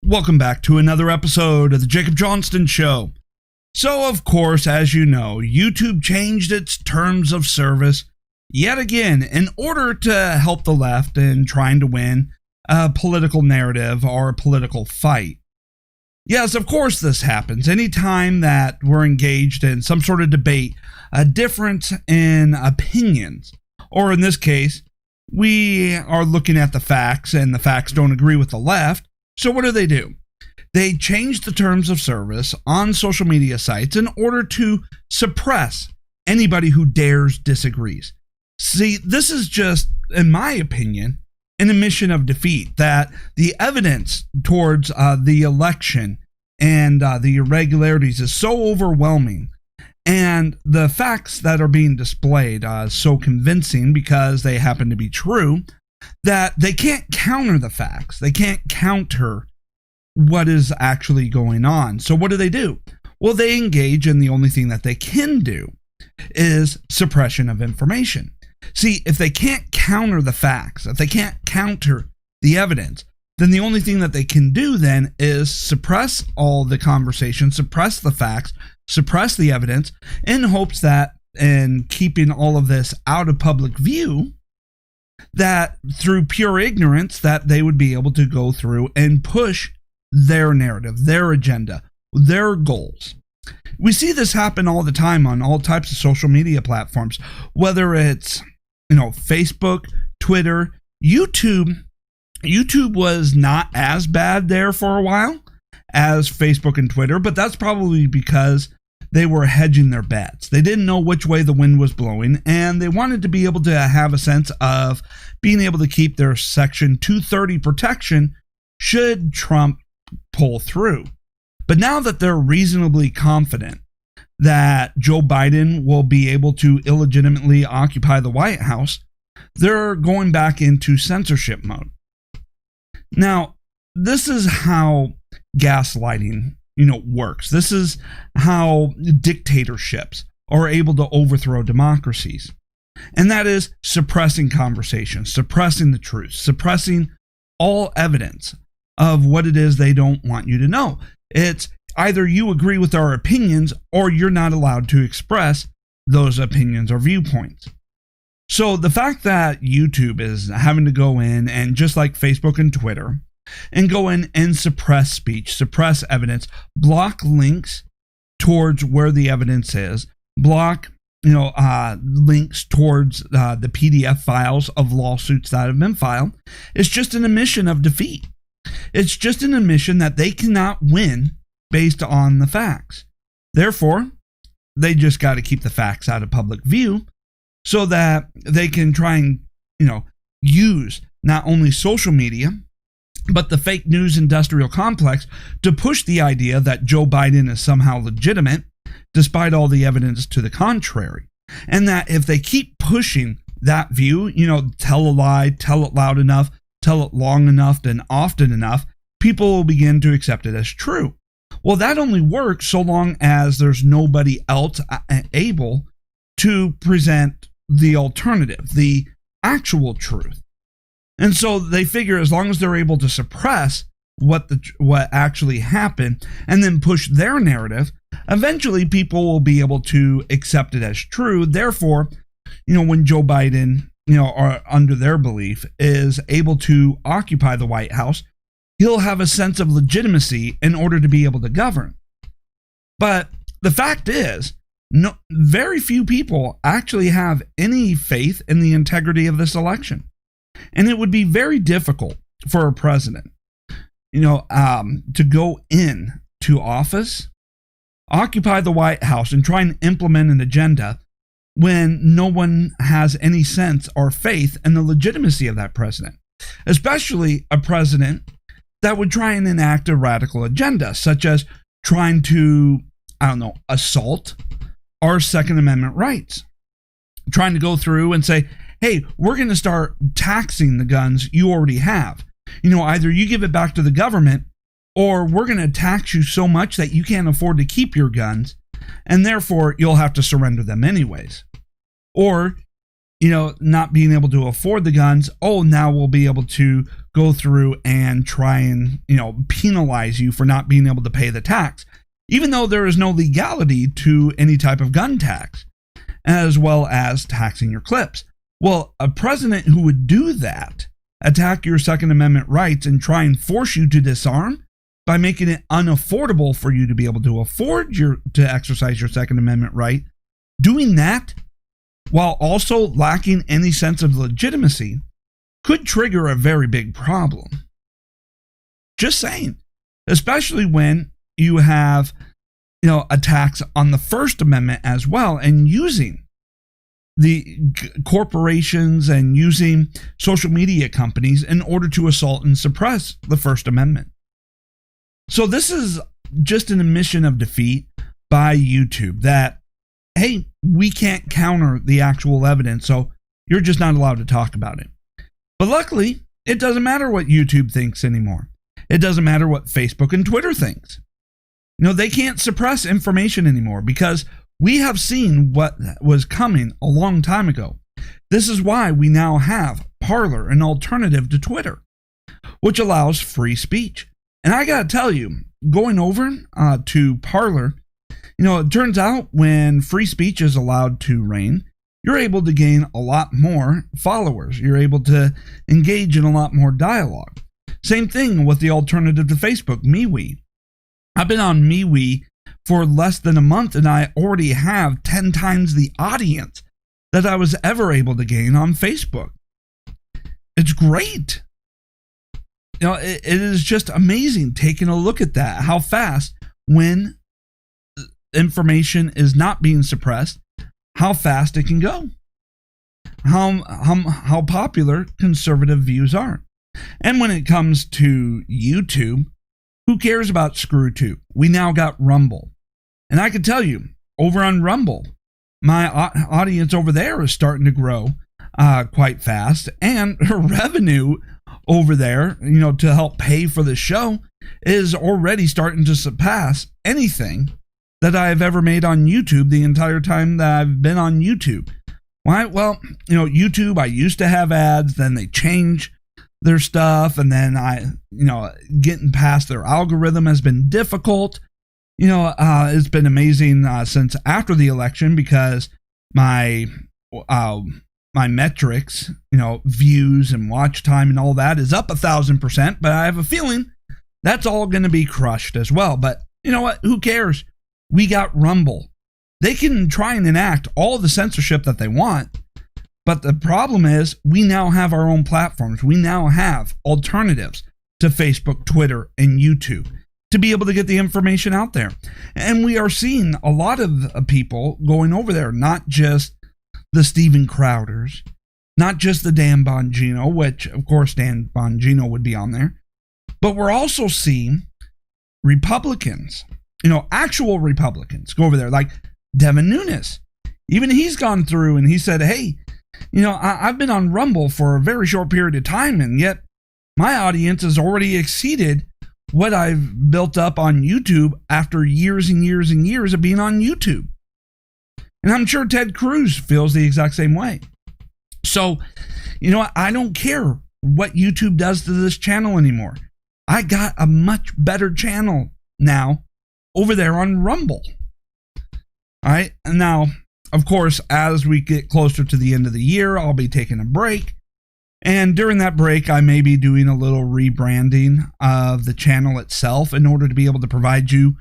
Welcome back to another episode of the Jacob Johnston Show. So, of course, as you know, YouTube changed its terms of service yet again in order to help the left in trying to win a political narrative or a political fight. Yes, of course this happens. Anytime that we're engaged in some sort of debate, a difference in opinions, or in this case, we are looking at the facts and the facts don't agree with the left. So what do? They change the terms of service on social media sites in order to suppress anybody who dares disagrees. See, this is just, in my opinion, an admission of defeat, that the evidence towards the election and the irregularities is so overwhelming, and the facts that are being displayed so convincing because they happen to be true, that they can't counter the facts. They can't counter what is actually going on. So what do? Well, they engage in the only thing that they can do is suppression of information. See, if they can't counter the facts, if they can't counter the evidence, then the only thing that they can do then is suppress all the conversation, suppress the facts, suppress the evidence, in hopes that in keeping all of this out of public view, that through pure ignorance that they would be able to go through and push their narrative, their agenda, their goals. We see this happen all the time on all types of social media platforms, whether it's, Facebook, Twitter, YouTube. YouTube was not as bad there for a while as Facebook and Twitter, but that's probably because they were hedging their bets. They didn't know which way the wind was blowing, and they wanted to be able to have a sense of being able to keep their Section 230 protection should Trump pull through. But now that they're reasonably confident that Joe Biden will be able to illegitimately occupy the White House, they're going back into censorship mode. Now, this is how gaslighting works. This is how dictatorships are able to overthrow democracies. And that is suppressing conversation, suppressing the truth, suppressing all evidence of what it is they don't want you to know. It's either you agree with our opinions or you're not allowed to express those opinions or viewpoints. So the fact that YouTube is having to go in and, just like Facebook and Twitter, and go in and suppress speech, suppress evidence, block links towards where the evidence is, block links towards the PDF files of lawsuits that have been filed, it's just an admission of defeat. It's just an admission that they cannot win based on the facts. Therefore, they just got to keep the facts out of public view so that they can try and use not only social media but the fake news industrial complex to push the idea that Joe Biden is somehow legitimate, despite all the evidence to the contrary. And that if they keep pushing that view, tell a lie, tell it loud enough, tell it long enough and often enough, people will begin to accept it as true. Well, that only works so long as there's nobody else able to present the alternative, the actual truth. And so they figure as long as they're able to suppress what actually happened and then push their narrative, eventually people will be able to accept it as true. Therefore, when Joe Biden, or under their belief, is able to occupy the White House, he'll have a sense of legitimacy in order to be able to govern. But the fact is, very few people actually have any faith in the integrity of this election. And it would be very difficult for a president, to go in to office, occupy the White House, and try and implement an agenda when no one has any sense or faith in the legitimacy of that president, especially a president that would try and enact a radical agenda, such as trying to, assault our Second Amendment rights, trying to go through and say, hey, we're going to start taxing the guns you already have. Either you give it back to the government or we're going to tax you so much that you can't afford to keep your guns, and therefore you'll have to surrender them anyways. Or not being able to afford the guns, now we'll be able to go through and try and, penalize you for not being able to pay the tax, even though there is no legality to any type of gun tax, as well as taxing your clips. Well, a president who would do that, attack your Second Amendment rights and try and force you to disarm by making it unaffordable for you to be able to afford to exercise your Second Amendment right, doing that while also lacking any sense of legitimacy, could trigger a very big problem. Just saying. Especially when you have, attacks on the First Amendment as well, and using the corporations and using social media companies in order to assault and suppress the First Amendment. So this is just an admission of defeat by YouTube that, hey, we can't counter the actual evidence, so you're just not allowed to talk about it. But luckily, it doesn't matter what YouTube thinks anymore. It doesn't matter what Facebook and Twitter thinks. They can't suppress information anymore because we have seen what was coming a long time ago. This is why we now have Parler, an alternative to Twitter, which allows free speech. And I gotta tell you, going over to Parler, it turns out when free speech is allowed to reign, you're able to gain a lot more followers. You're able to engage in a lot more dialogue. Same thing with the alternative to Facebook, MeWe. I've been on MeWe for less than a month, and I already have 10 times the audience that I was ever able to gain on Facebook. It's great. It is just amazing taking a look at that, how fast, when information is not being suppressed, how fast it can go, how popular conservative views are. And when it comes to YouTube, who cares about ScrewTube? We now got Rumble. And I can tell you, over on Rumble, my audience over there is starting to grow quite fast, and her revenue over there, to help pay for the show is already starting to surpass anything that I've ever made on YouTube the entire time that I've been on YouTube. Why? Well, YouTube, I used to have ads, then they changed their stuff, and then getting past their algorithm has been difficult. It's been amazing since after the election because my metrics, views and watch time and all that is up 1,000%, but I have a feeling that's all going to be crushed as well. But you know what? Who cares? We got Rumble. They can try and enact all the censorship that they want, but the problem is we now have our own platforms. We now have alternatives to Facebook, Twitter, and YouTube to be able to get the information out there. And we are seeing a lot of people going over there, not just the Steven Crowders, not just the Dan Bongino, which of course Dan Bongino would be on there, but we're also seeing Republicans, actual Republicans go over there, like Devin Nunes. Even he's gone through and he said, hey, I've been on Rumble for a very short period of time, and yet my audience has already exceeded what I've built up on YouTube after years and years and years of being on YouTube. And I'm sure Ted Cruz feels the exact same way. So, I don't care what YouTube does to this channel anymore. I got a much better channel now over there on Rumble. All right. Now, of course, as we get closer to the end of the year, I'll be taking a break. And during that break, I may be doing a little rebranding of the channel itself in order to be able to provide you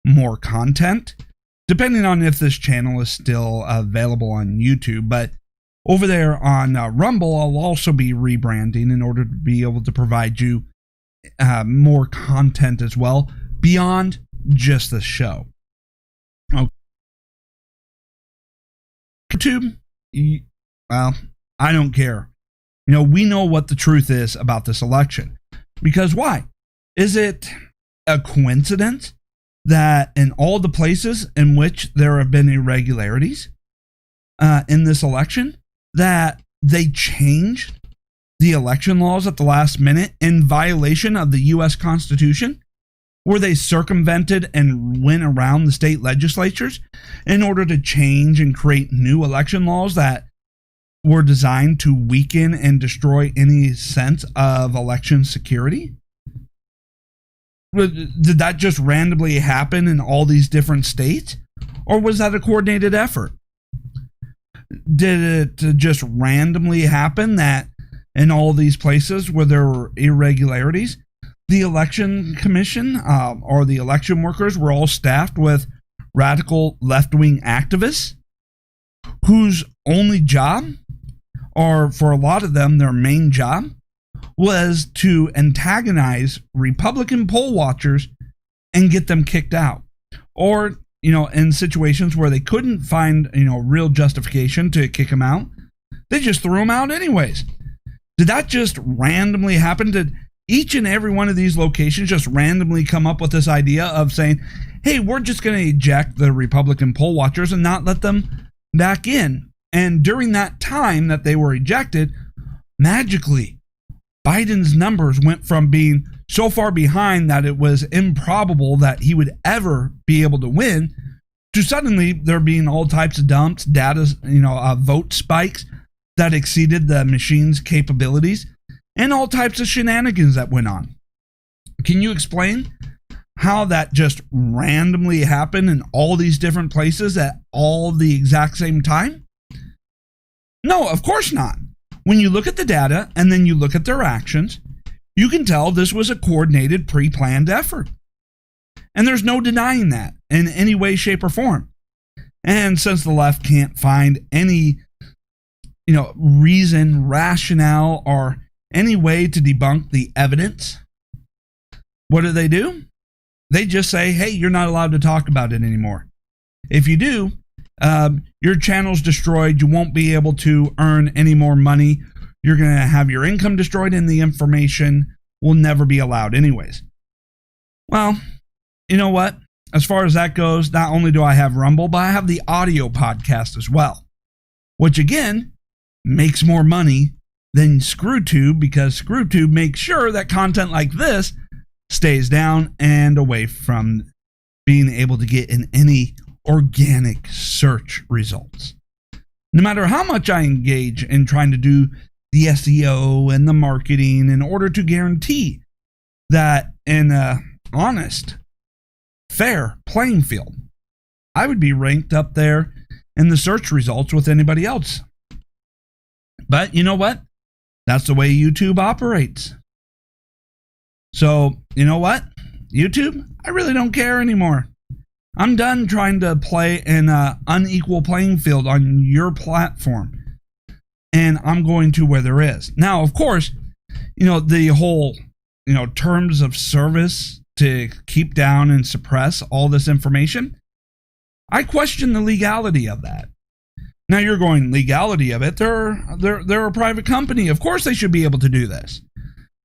more content, depending on if this channel is still available on YouTube. But over there on Rumble, I'll also be rebranding in order to be able to provide you more content as well, beyond just the show. Okay. YouTube, well, I don't care. We know what the truth is about this election. Because why? Is it a coincidence that in all the places in which there have been irregularities in this election, that they changed the election laws at the last minute in violation of the U.S. Constitution? Where they circumvented and went around the state legislatures in order to change and create new election laws that were designed to weaken and destroy any sense of election security? Did that just randomly happen in all these different states? Or was that a coordinated effort? Did it just randomly happen that in all these places where there were irregularities, the election commission or the election workers were all staffed with radical left-wing activists whose only job, or for a lot of them, their main job, was to antagonize Republican poll watchers and get them kicked out? Or, in situations where they couldn't find, real justification to kick them out, they just threw them out anyways. Did that just randomly happen? Did each and every one of these locations just randomly come up with this idea of saying, hey, we're just going to eject the Republican poll watchers and not let them back in? And during that time that they were ejected, magically, Biden's numbers went from being so far behind that it was improbable that he would ever be able to win, to suddenly there being all types of dumps, data, vote spikes that exceeded the machine's capabilities, and all types of shenanigans that went on. Can you explain how that just randomly happened in all these different places at all the exact same time? No, of course not. When you look at the data and then you look at their actions, you can tell this was a coordinated, pre-planned effort. And there's no denying that in any way, shape, or form. And since the left can't find any, reason, rationale, or any way to debunk the evidence, what do? They just say, hey, you're not allowed to talk about it anymore. If you do, your channel's destroyed. You won't be able to earn any more money. You're going to have your income destroyed, and the information will never be allowed anyways. Well, you know what? As far as that goes, not only do I have Rumble, but I have the audio podcast as well, which again makes more money than ScrewTube, because ScrewTube makes sure that content like this stays down and away from being able to get in any organic search results. No matter how much I engage in trying to do the SEO and the marketing in order to guarantee that in a honest, fair playing field, I would be ranked up there in the search results with anybody else. But you know what? That's the way YouTube operates. So, you know what? YouTube, I really don't care anymore. I'm done trying to play in an unequal playing field on your platform. And I'm going to where there is. Now, of course, the whole, terms of service to keep down and suppress all this information, I question the legality of that. Now you're going, legality of it? They're a private company. Of course they should be able to do this.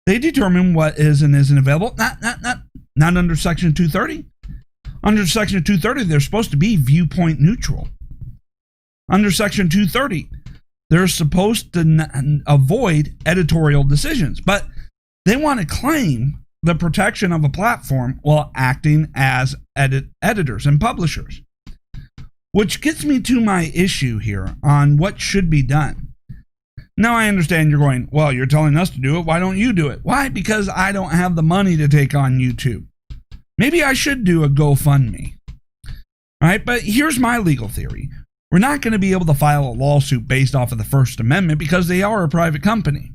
They determine what is and isn't available. Not under Section 230. Under Section 230, they're supposed to be viewpoint neutral. Under Section 230, they're supposed to avoid editorial decisions, but they want to claim the protection of a platform while acting as editors and publishers. Which gets me to my issue here on what should be done. Now I understand you're going, well, you're telling us to do it. Why don't you do it? Why? Because I don't have the money to take on YouTube. Maybe I should do a GoFundMe. All right, but here's my legal theory. We're not going to be able to file a lawsuit based off of the First Amendment because they are a private company.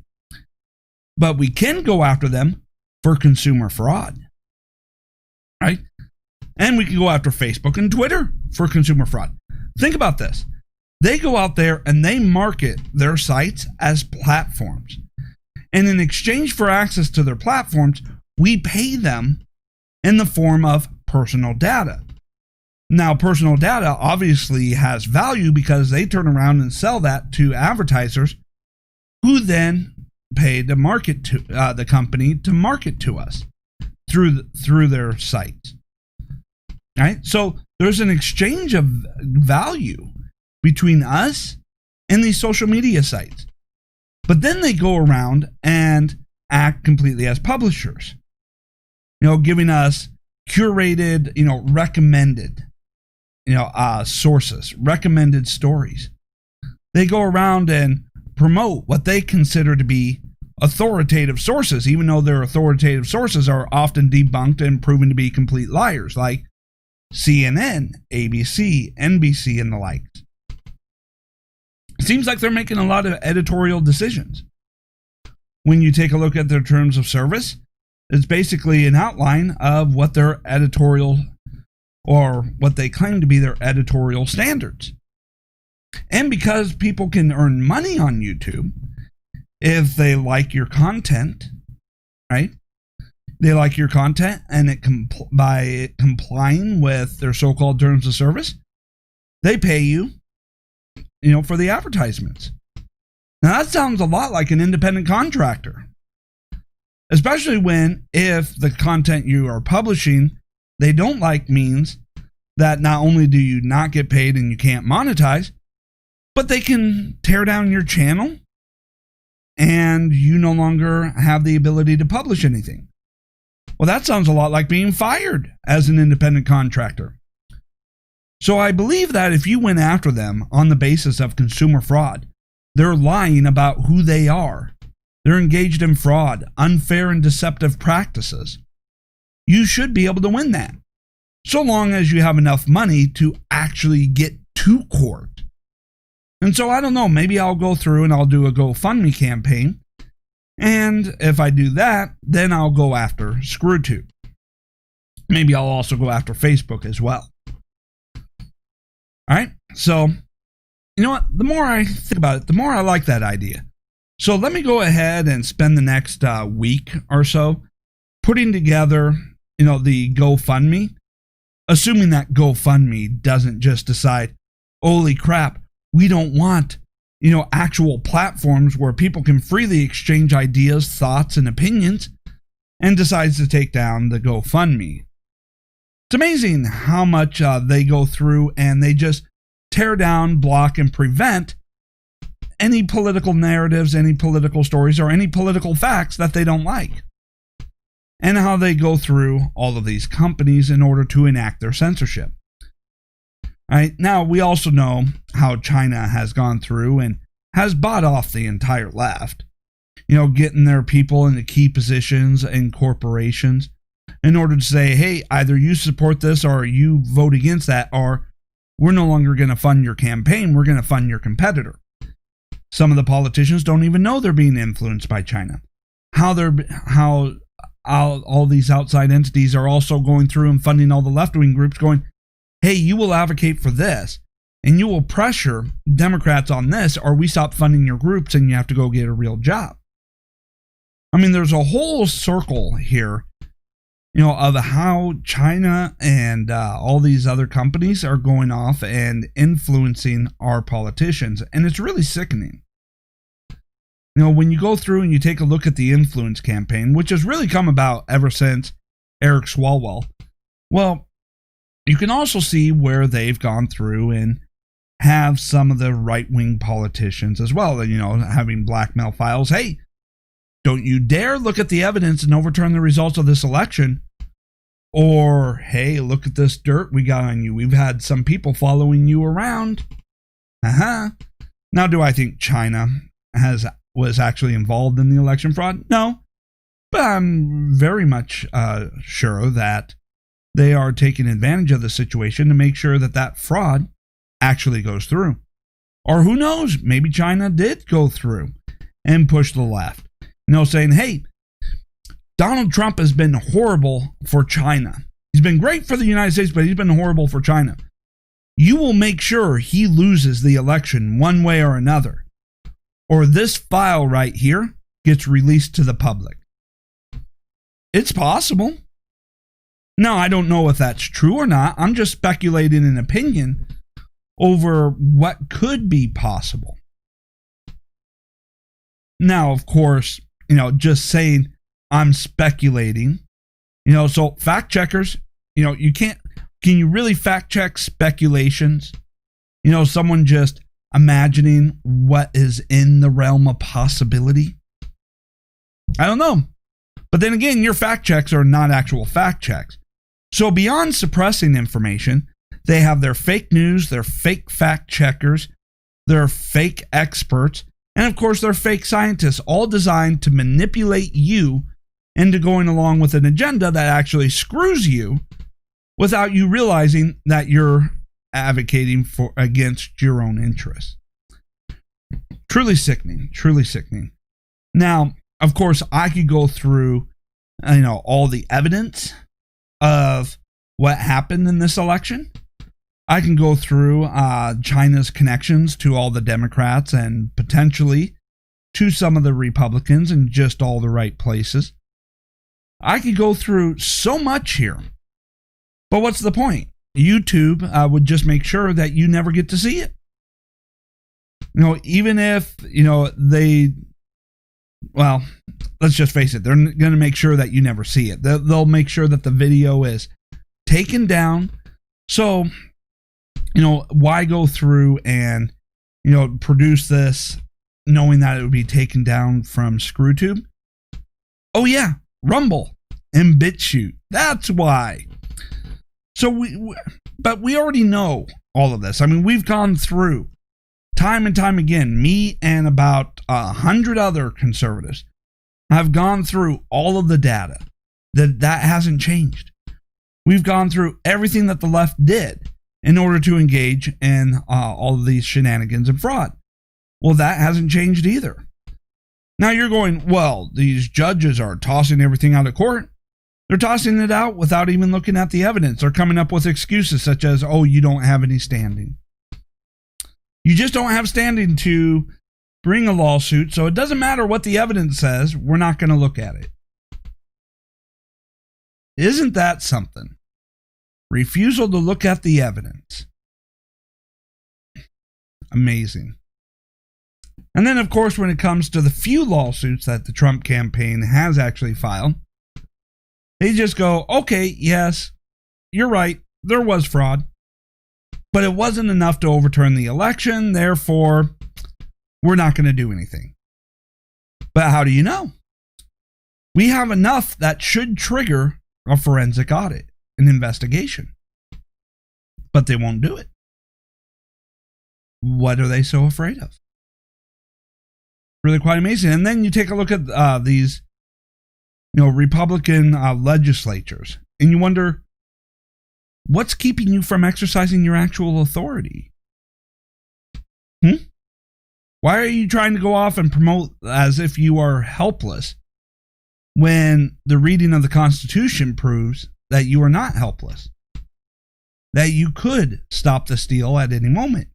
But we can go after them for consumer fraud. Right? And we can go after Facebook and Twitter for consumer fraud. Think about this. They go out there and they market their sites as platforms. And in exchange for access to their platforms, we pay them in the form of personal data. Now, personal data obviously has value because they turn around and sell that to advertisers who then pay to market to the company to market to us through their sites. Right? So there's an exchange of value between us and these social media sites. But then they go around and act completely as publishers, giving us curated, recommended, sources, recommended stories. They go around and promote what they consider to be authoritative sources, even though their authoritative sources are often debunked and proven to be complete liars, like CNN, ABC, NBC, and the like. It seems like they're making a lot of editorial decisions. When you take a look at their terms of service, it's basically an outline of what their editorial, or what they claim to be their editorial standards. And because people can earn money on YouTube if they like your content, right? They like your content, and by complying with their so-called terms of service, they pay you, for the advertisements. Now that sounds a lot like an independent contractor, especially if the content you are publishing they don't like means that not only do you not get paid and you can't monetize, but they can tear down your channel and you no longer have the ability to publish anything. Well, that sounds a lot like being fired as an independent contractor. So I believe that if you went after them on the basis of consumer fraud, they're lying about who they are. They're engaged in fraud, unfair and deceptive practices. You should be able to win that, so long as you have enough money to actually get to court. And so I don't know, maybe I'll go through and I'll do a Gofundme campaign. And if I do that, then I'll go after ScrewTube. Maybe I'll also go after Facebook as well. All right, so you know what? The more I think about it, the more I like that idea. So let me go ahead and spend the next week or so putting together, the GoFundMe, assuming that GoFundMe doesn't just decide, holy crap, we don't want, actual platforms where people can freely exchange ideas, thoughts, and opinions, and decides to take down the GoFundMe. It's amazing how much they go through and they just tear down, block, and prevent any political narratives, any political stories, or any political facts that they don't like. And how they go through all of these companies in order to enact their censorship. All right, now, we also know how China has gone through and has bought off the entire left, getting their people into key positions in corporations in order to say, hey, either you support this or you vote against that, or we're no longer going to fund your campaign, we're going to fund your competitor. Some of the politicians don't even know they're being influenced by China. How all these outside entities are also going through and funding all the left-wing groups going, hey, you will advocate for this, and you will pressure Democrats on this, or we stop funding your groups and you have to go get a real job. I mean, there's a whole circle here, of how China and all these other companies are going off and influencing our politicians, and it's really sickening. When you go through and you take a look at the influence campaign, which has really come about ever since Eric Swalwell, well, you can also see where they've gone through and have some of the right-wing politicians as well, having blackmail files. Hey, don't you dare look at the evidence and overturn the results of this election. Or, hey, look at this dirt we got on you. We've had some people following you around. Now, do I think China was actually involved in the election fraud? No. But I'm very much sure that they are taking advantage of the situation to make sure that that fraud actually goes through. Or who knows, maybe China did go through and push the left. Saying, hey, Donald Trump has been horrible for China. He's been great for the United States, but he's been horrible for China. You will make sure he loses the election one way or another, or this file right here gets released to the public. It's possible. Now, I don't know if that's true or not. I'm just speculating an opinion over what could be possible. Now, of course, just saying I'm speculating, so fact checkers, you can't, can you really fact check speculations? Someone just imagining what is in the realm of possibility? I don't know. But then again, your fact checks are not actual fact checks. So beyond suppressing information, they have their fake news, their fake fact checkers, their fake experts, And of course, they're fake scientists, all designed to manipulate you into going along with an agenda that actually screws you without you realizing that you're advocating for against your own interests. Truly sickening, truly sickening. Now, of course, I could go through, all the evidence of what happened in this election. I can go through China's connections to all the Democrats and potentially to some of the Republicans in just all the right places. I could go through so much here. But what's the point? YouTube would just make sure that you never get to see it. Even if, let's just face it, they're going to make sure that you never see it. They'll make sure that the video is taken down. So, why go through and, produce this knowing that it would be taken down from ScrewTube? Oh, yeah, Rumble and BitChute. That's why. So, but we already know all of this. I mean, we've gone through time and time again. Me and about 100 other conservatives have gone through all of the data. That hasn't changed. We've gone through everything that the left did in order to engage in all of these shenanigans and fraud. Well, that hasn't changed either. Now you're going, well, these judges are tossing everything out of court. They're tossing it out without even looking at the evidence. They're coming up with excuses such as, oh, you don't have any standing. You just don't have standing to bring a lawsuit, so it doesn't matter what the evidence says. We're not going to look at it. Isn't that something? Refusal to look at the evidence. Amazing. And then, of course, when it comes to the few lawsuits that the Trump campaign has actually filed, they just go, okay, yes, you're right, there was fraud, but it wasn't enough to overturn the election, therefore, we're not going to do anything. But how do you know? We have enough that should trigger a forensic audit, an investigation. But they won't do it. What are they so afraid of? Really quite amazing. And then you take a look at these Republican legislatures, and you wonder, what's keeping you from exercising your actual authority? Why are you trying to go off and promote as if you are helpless when the reading of the Constitution proves that you are not helpless? That you could stop the steal at any moment.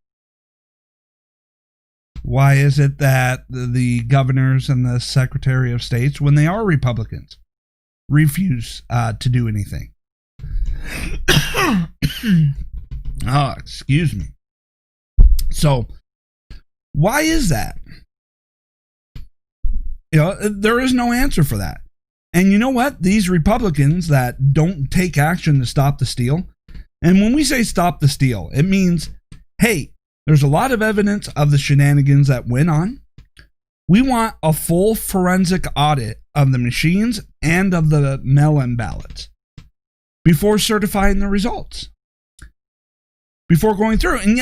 Why is it that the governors and the Secretary of States, when they are Republicans, refuse to do anything? Oh, excuse me. So, why is that? There is no answer for that. And you know what? These Republicans that don't take action to stop the steal, and when we say stop the steal, it means, hey, there's a lot of evidence of the shenanigans that went on. We want a full forensic audit of the machines and of the mail-in ballots before certifying the results, before going through. And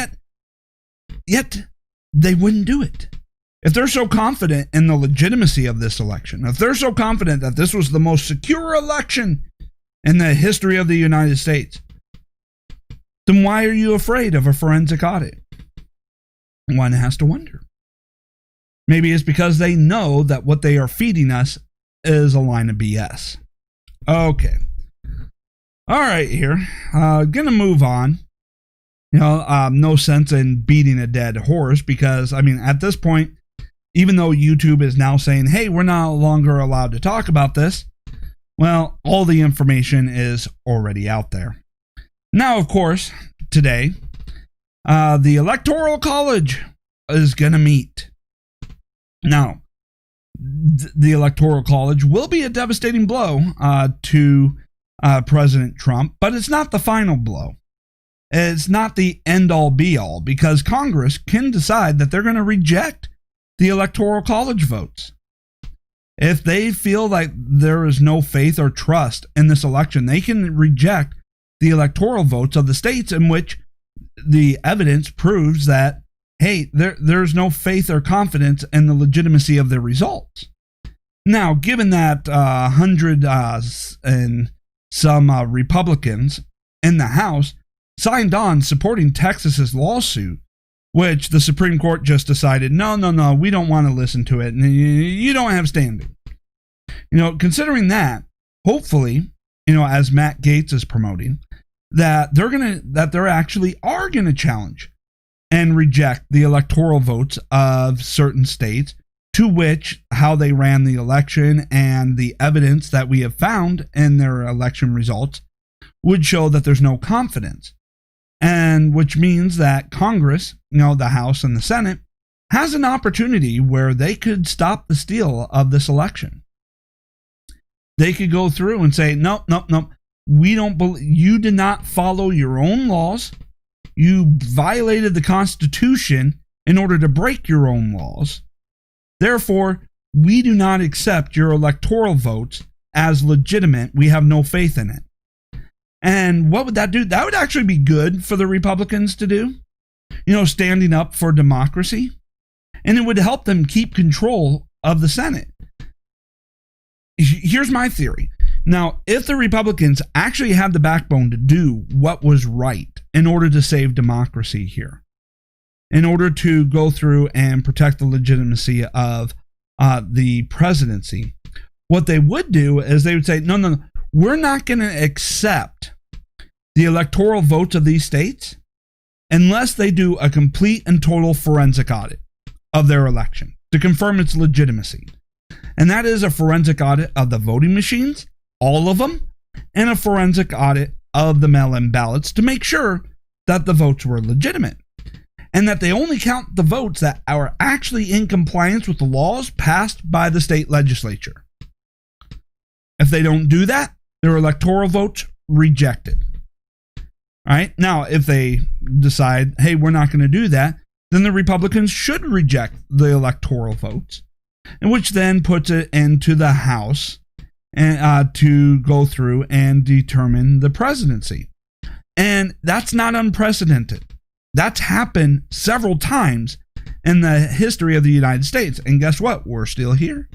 yet they wouldn't do it. If they're so confident in the legitimacy of this election, if they're so confident that this was the most secure election in the history of the United States, then why are you afraid of a forensic audit? One has to wonder. Maybe it's because they know that what they are feeding us is a line of BS. Okay. All right, here. Gonna move on. No sense in beating a dead horse because, at this point, even though YouTube is now saying, hey, we're no longer allowed to talk about this, well, all the information is already out there. Now, of course, today, the Electoral College is going to meet. Now, the Electoral College will be a devastating blow to President Trump, but it's not the final blow. It's not the end-all be-all, because Congress can decide that they're going to reject the Electoral College votes. If they feel like there is no faith or trust in this election, they can reject the electoral votes of the states in which the evidence proves that hey, there's no faith or confidence in the legitimacy of the results. Now, given that 100 and some Republicans in the House signed on supporting Texas's lawsuit, which the Supreme Court just decided, no, we don't want to listen to it, and you don't have standing. Considering that, hopefully, as Matt Gaetz is promoting, that they're actually are gonna challenge and reject the electoral votes of certain states, to which how they ran the election and the evidence that we have found in their election results would show that there's no confidence. And which means that Congress, the House and the Senate, has an opportunity where they could stop the steal of this election. They could go through and say, no, we don't believe, you did not follow your own laws. You violated the Constitution in order to break your own laws. Therefore, we do not accept your electoral votes as legitimate. We have no faith in it. And what would that do? That would actually be good for the Republicans to do, standing up for democracy. And it would help them keep control of the Senate. Here's my theory. Now, if the Republicans actually had the backbone to do what was right in order to save democracy here, in order to go through and protect the legitimacy of the presidency, what they would do is they would say, no, we're not going to accept the electoral votes of these states unless they do a complete and total forensic audit of their election to confirm its legitimacy. And that is a forensic audit of the voting machines, all of them, and a forensic audit of the mail-in ballots to make sure that the votes were legitimate and that they only count the votes that are actually in compliance with the laws passed by the state legislature. If they don't do that, their electoral votes rejected. All right. Now, if they decide, hey, we're not going to do that, then the Republicans should reject the electoral votes, and which then puts it into the House and to go through and determine the presidency. And that's not unprecedented. That's happened several times in the history of the United States. And guess what? We're still here.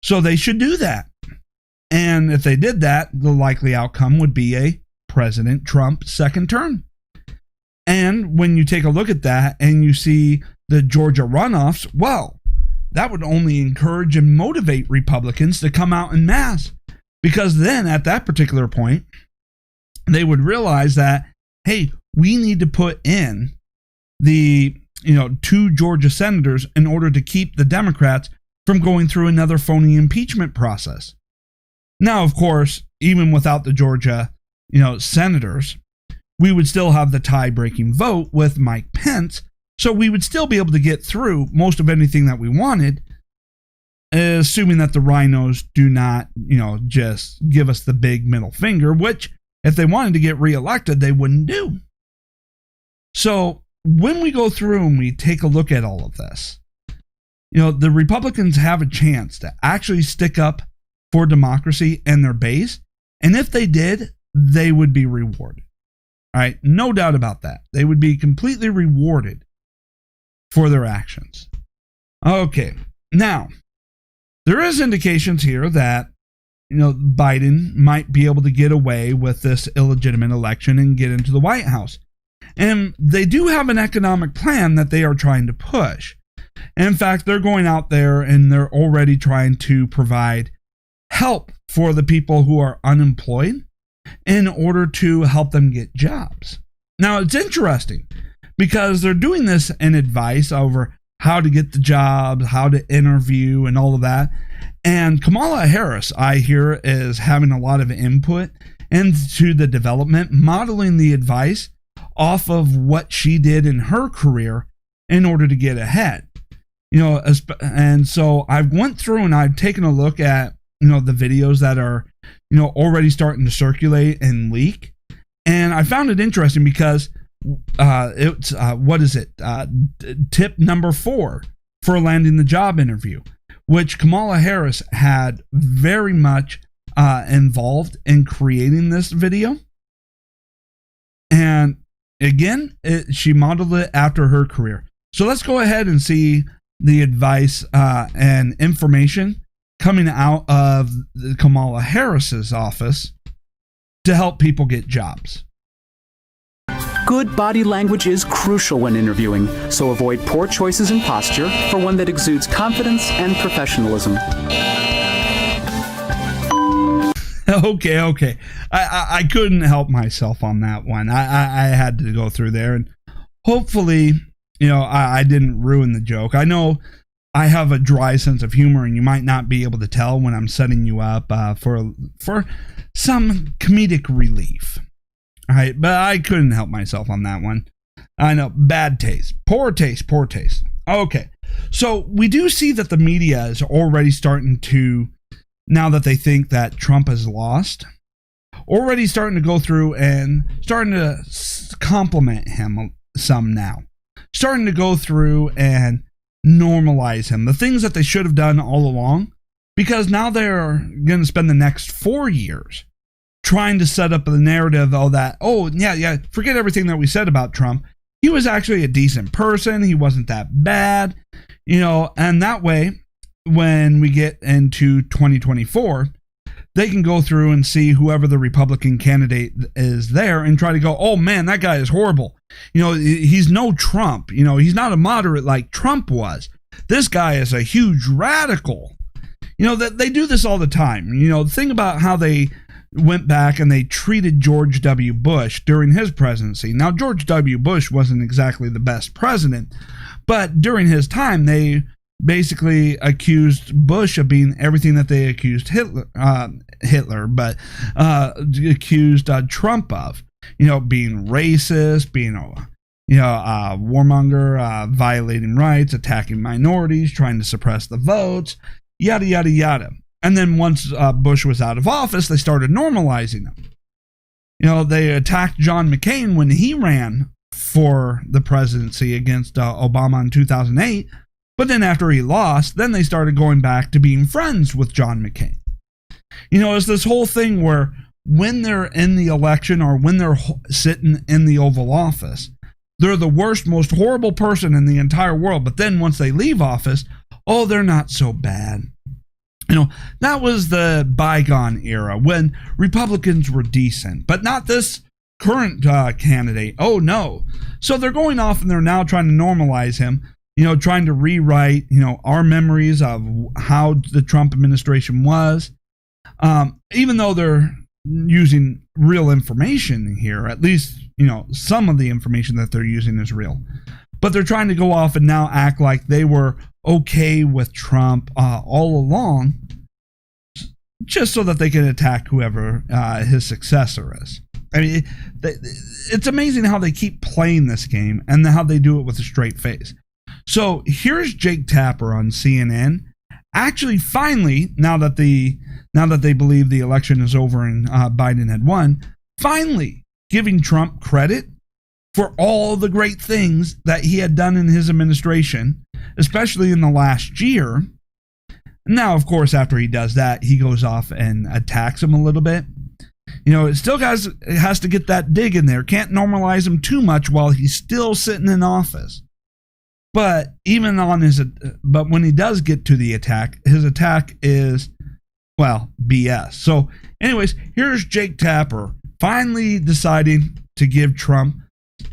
So they should do that. And if they did that, the likely outcome would be a President Trump second term. And when you take a look at that and you see the Georgia runoffs, well, that would only encourage and motivate Republicans to come out en masse. Because then at that particular point, they would realize that, hey, we need to put in the 2 Georgia senators in order to keep the Democrats from going through another phony impeachment process. Now, of course, even without the Georgia, senators, we would still have the tie-breaking vote with Mike Pence, so we would still be able to get through most of anything that we wanted, assuming that the rhinos do not, just give us the big middle finger, which, if they wanted to get reelected, they wouldn't do. So when we go through and we take a look at all of this, the Republicans have a chance to actually stick up for democracy and their base. And if they did, they would be rewarded. All right. No doubt about that. They would be completely rewarded for their actions. Okay. Now, there is indications here that, Biden might be able to get away with this illegitimate election and get into the White House. And they do have an economic plan that they are trying to push. And in fact, they're going out there and they're already trying to provide help for the people who are unemployed in order to help them get jobs. Now, it's interesting because they're doing this in advice over how to get the jobs, how to interview, and all of that. And Kamala Harris, I hear, is having a lot of input into the development, modeling the advice off of what she did in her career in order to get ahead. And so I went through and I've taken a look at, the videos that are, already starting to circulate and leak. And I found it interesting because it's, tip number 4 for landing the job interview, which Kamala Harris had very much involved in creating this video. And again, she modeled it after her career. So let's go ahead and see the advice and information coming out of Kamala Harris's office to help people get jobs. Good body language is crucial when interviewing, so avoid poor choices in posture for one that exudes confidence and professionalism. Okay. I couldn't help myself on that one. I had to go through there, and hopefully, I didn't ruin the joke. I know I have a dry sense of humor, and you might not be able to tell when I'm setting you up for some comedic relief. All right, but I couldn't help myself on that one. I know, bad taste, poor taste. Okay, so we do see that the media is already starting to, now that they think that Trump has lost, already starting to go through and starting to compliment him some now. Starting to go through and normalize him. The things that they should have done all along, because now they're going to spend the next 4 years trying to set up the narrative forget everything that we said about Trump. He was actually a decent person. He wasn't that bad, and that way, when we get into 2024, they can go through and see whoever the Republican candidate is there and try to go, oh man, that guy is horrible. He's no Trump. He's not a moderate like Trump was. This guy is a huge radical. That they do this all the time. Think about how they went back and they treated George W. Bush during his presidency. Now, George W. Bush wasn't exactly the best president, but during his time, they basically accused Bush of being everything that they accused Hitler, accused Trump of, being racist, being a warmonger, violating rights, attacking minorities, trying to suppress the votes, yada, yada, yada. And then once Bush was out of office, they started normalizing them. They attacked John McCain when he ran for the presidency against Obama in 2008. But then after he lost, then they started going back to being friends with John McCain. It's this whole thing where when they're in the election or when they're sitting in the Oval Office, they're the worst, most horrible person in the entire world. But then once they leave office, they're not so bad. That was the bygone era when Republicans were decent, but not this current candidate. Oh, no. So they're going off and they're now trying to normalize him, trying to rewrite, our memories of how the Trump administration was, even though they're using real information here, at least, some of the information that they're using is real. But they're trying to go off and now act like they were okay with Trump all along, just so that they can attack whoever his successor is. I mean, it's amazing how they keep playing this game and how they do it with a straight face. So here's Jake Tapper on CNN. Actually, finally, now that they believe the election is over and Biden had won, finally giving Trump credit for all the great things that he had done in his administration, especially in the last year. Now, of course, after he does that, he goes off and attacks him a little bit. It still has to get that dig in there. Can't normalize him too much while he's still sitting in office. But but when he does get to the attack, his attack is, BS. So anyways, here's Jake Tapper finally deciding to give Trump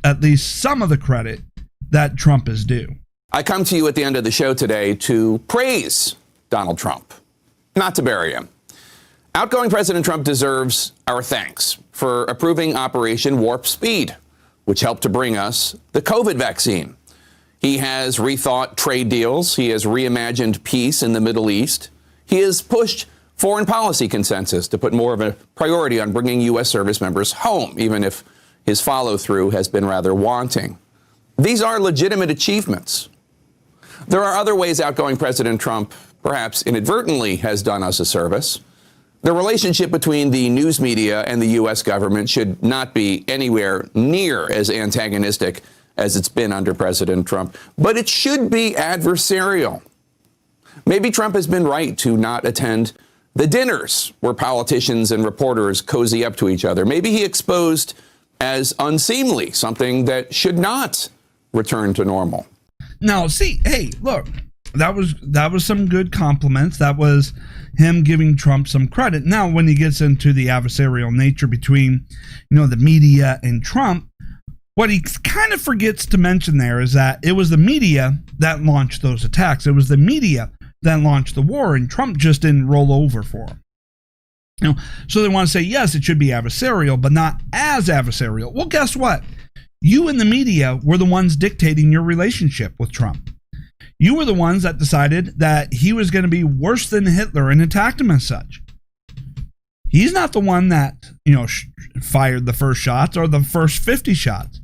at least some of the credit that Trump is due. I come to you at the end of the show today to praise Donald Trump, not to bury him. Outgoing President Trump deserves our thanks for approving Operation Warp Speed, which helped to bring us the COVID vaccine. He has rethought trade deals. He has reimagined peace in the Middle East. He has pushed foreign policy consensus to put more of a priority on bringing U.S. service members home, even if his follow-through has been rather wanting. These are legitimate achievements. There are other ways outgoing President Trump perhaps inadvertently has done us a service. The relationship between the news media and the U.S. government should not be anywhere near as antagonistic as it's been under President Trump, but it should be adversarial. Maybe Trump has been right to not attend the dinners where politicians and reporters cozy up to each other. Maybe he exposed as unseemly something that should not return to normal. Now, see, hey, look, that was some good compliments. That was him giving Trump some credit. Now, when he gets into the adversarial nature between, the media and Trump, what he kind of forgets to mention there is that it was the media that launched those attacks. It was the media that launched the war, and Trump just didn't roll over for him. So they want to say, yes, it should be adversarial, but not as adversarial. Well, guess what? You and the media were the ones dictating your relationship with Trump. You were the ones that decided that he was going to be worse than Hitler and attacked him as such. He's not the one that, fired the first shots or the first 50 shots.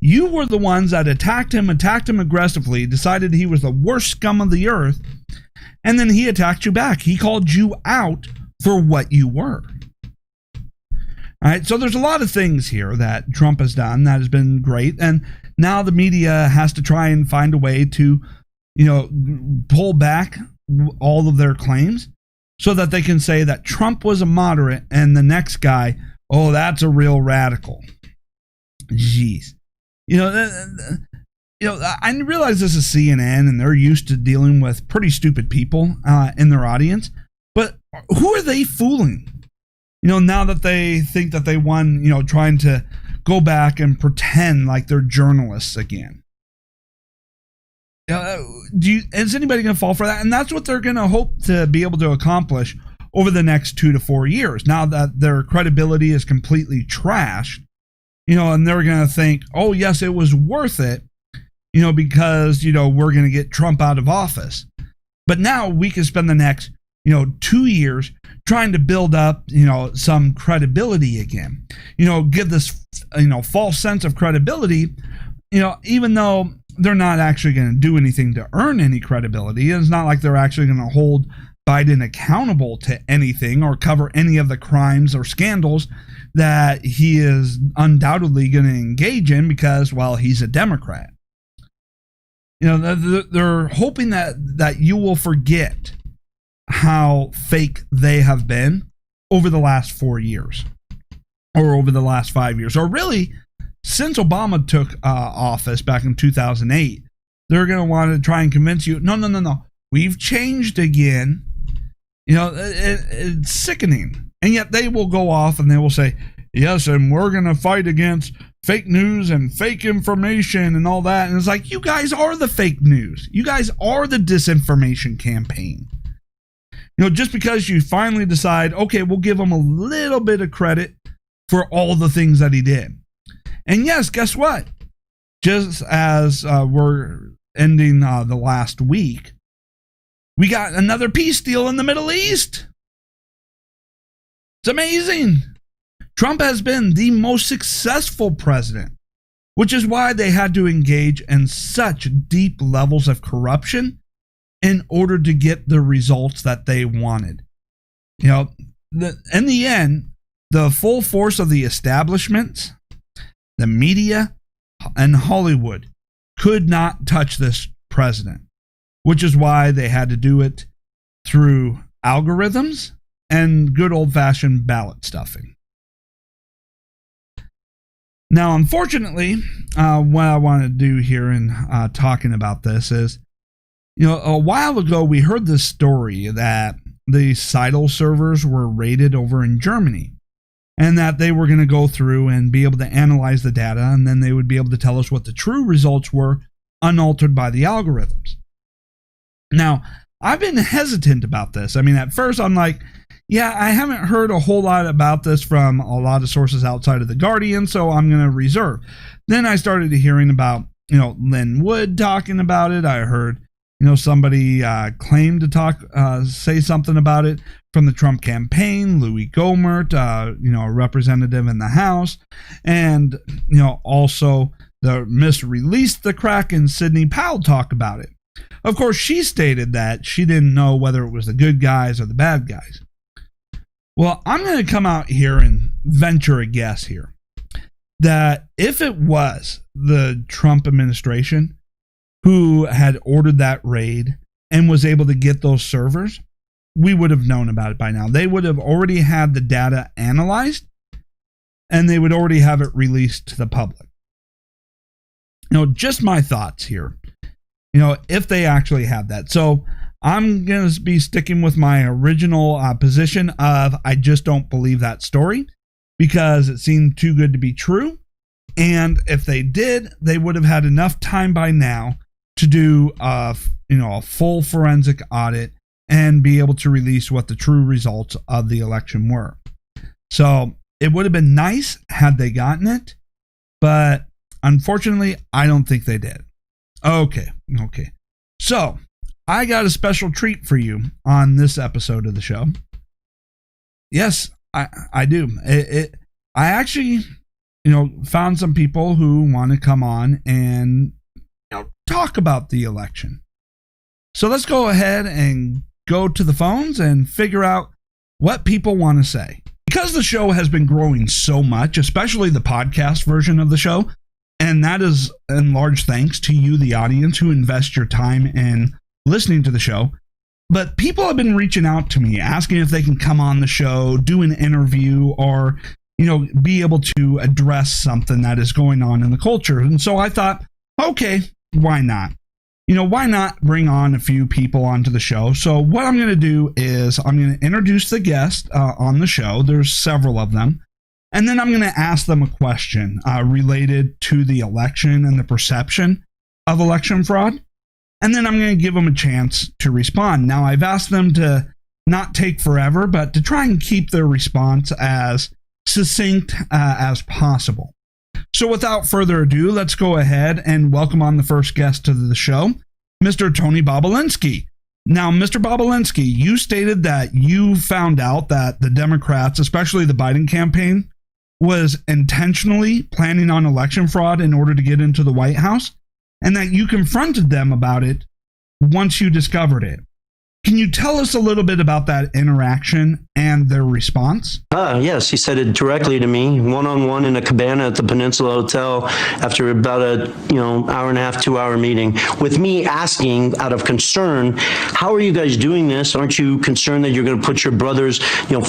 You were the ones that attacked him aggressively, decided he was the worst scum of the earth, and then he attacked you back. He called you out for what you were. All right, so there's a lot of things here that Trump has done that has been great, and now the media has to try and find a way to, pull back all of their claims so that they can say that Trump was a moderate and the next guy, oh, that's a real radical. Jeez. I realize this is CNN and they're used to dealing with pretty stupid people in their audience, but who are they fooling? Now that they think that they won, trying to go back and pretend like they're journalists again. Is anybody going to fall for that? And that's what they're going to hope to be able to accomplish over the next 2 to 4 years. Now that their credibility is completely trashed, and they're going to think, oh, yes, it was worth it, because, we're going to get Trump out of office. But now we can spend the next, 2 years trying to build up, some credibility again, give this, false sense of credibility, even though they're not actually going to do anything to earn any credibility. It's not like they're actually going to hold Biden accountable to anything or cover any of the crimes or scandals that he is undoubtedly going to engage in because, well, he's a Democrat. They're hoping that you will forget how fake they have been over the last 4 years or over the last 5 years, or really since Obama took office back in 2008. They're going to want to try and convince you, no, we've changed again. It's sickening. And yet they will go off and they will say, yes, and we're going to fight against fake news and fake information and all that. And it's like, you guys are the fake news. You guys are the disinformation campaign. Just because you finally decide, okay, we'll give him a little bit of credit for all the things that he did. And yes, guess what? Just as we're ending the last week, we got another peace deal in the Middle East. It's amazing. Trump has been the most successful president, which is why they had to engage in such deep levels of corruption in order to get the results that they wanted. In the end, the full force of the establishments, the media, and Hollywood could not touch this president, which is why they had to do it through algorithms and good old-fashioned ballot stuffing. Now, unfortunately, what I want to do here in talking about this is, a while ago we heard this story that the Seidel servers were raided over in Germany, and that they were going to go through and be able to analyze the data, and then they would be able to tell us what the true results were, unaltered by the algorithms. Now, I've been hesitant about this. I mean, at first I'm like, yeah, I haven't heard a whole lot about this from a lot of sources outside of The Guardian, so I'm going to reserve. Then I started hearing about, Lynn Wood talking about it. I heard, somebody claimed to say something about it from the Trump campaign, Louis Gohmert, a representative in the House, and, also the misreleased the crack and Sidney Powell talk about it. Of course, she stated that she didn't know whether it was the good guys or the bad guys. Well, I'm going to come out here and venture a guess here that if it was the Trump administration who had ordered that raid and was able to get those servers, we would have known about it by now. They would have already had the data analyzed and they would already have it released to the public. Just my thoughts here. if they actually have that. So I'm going to be sticking with my original position of I just don't believe that story because it seemed too good to be true. And if they did, they would have had enough time by now to do a full forensic audit and be able to release what the true results of the election were. So it would have been nice had they gotten it, but unfortunately, I don't think they did. Okay. So I got a special treat for you on this episode of the show. Yes, I do. I actually, found some people who want to come on and talk about the election. So let's go ahead and go to the phones and figure out what people want to say. Because the show has been growing so much, especially the podcast version of the show, and that is in large thanks to you, the audience, who invest your time in listening to the show. But people have been reaching out to me, asking if they can come on the show, do an interview, or, be able to address something that is going on in the culture. And so I thought, okay, why not? Why not bring on a few people onto the show? So what I'm going to do is I'm going to introduce the guest on the show. There's several of them. And then I'm going to ask them a question related to the election and the perception of election fraud. And then I'm going to give them a chance to respond. Now, I've asked them to not take forever, but to try and keep their response as succinct as possible. So without further ado, let's go ahead and welcome on the first guest to the show, Mr. Tony Bobolinsky. Now, Mr. Bobolinsky, you stated that you found out that the Democrats, especially the Biden campaign, was intentionally planning on election fraud in order to get into the White House, and that you confronted them about it once you discovered it. Can you tell us a little bit about that interaction and their response? Yes, he said it directly to me, one-on-one in a cabana at the Peninsula Hotel after about a hour and a half, 2-hour meeting, with me asking out of concern, how are you guys doing this? Aren't you concerned that you're going to put your brother's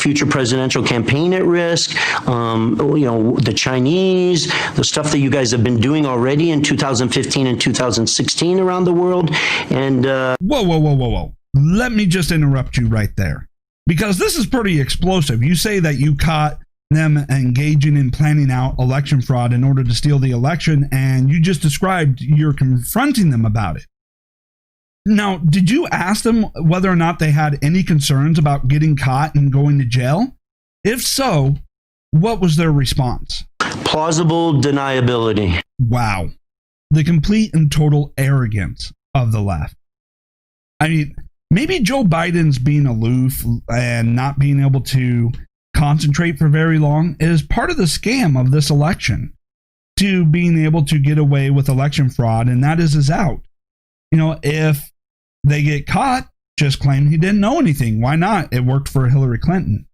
future presidential campaign at risk? The Chinese, the stuff that you guys have been doing already in 2015 and 2016 around the world. And Whoa. Let me just interrupt you right there, because this is pretty explosive. You say that you caught them engaging in planning out election fraud in order to steal the election, and you just described you're confronting them about it. Now, did you ask them whether or not they had any concerns about getting caught and going to jail? If so, what was their response? Plausible deniability. Wow. The complete and total arrogance of the left. I mean, maybe Joe Biden's being aloof and not being able to concentrate for very long is part of the scam of this election, to being able to get away with election fraud, and that is his out. If they get caught, just claim he didn't know anything. Why not? It worked for Hillary Clinton.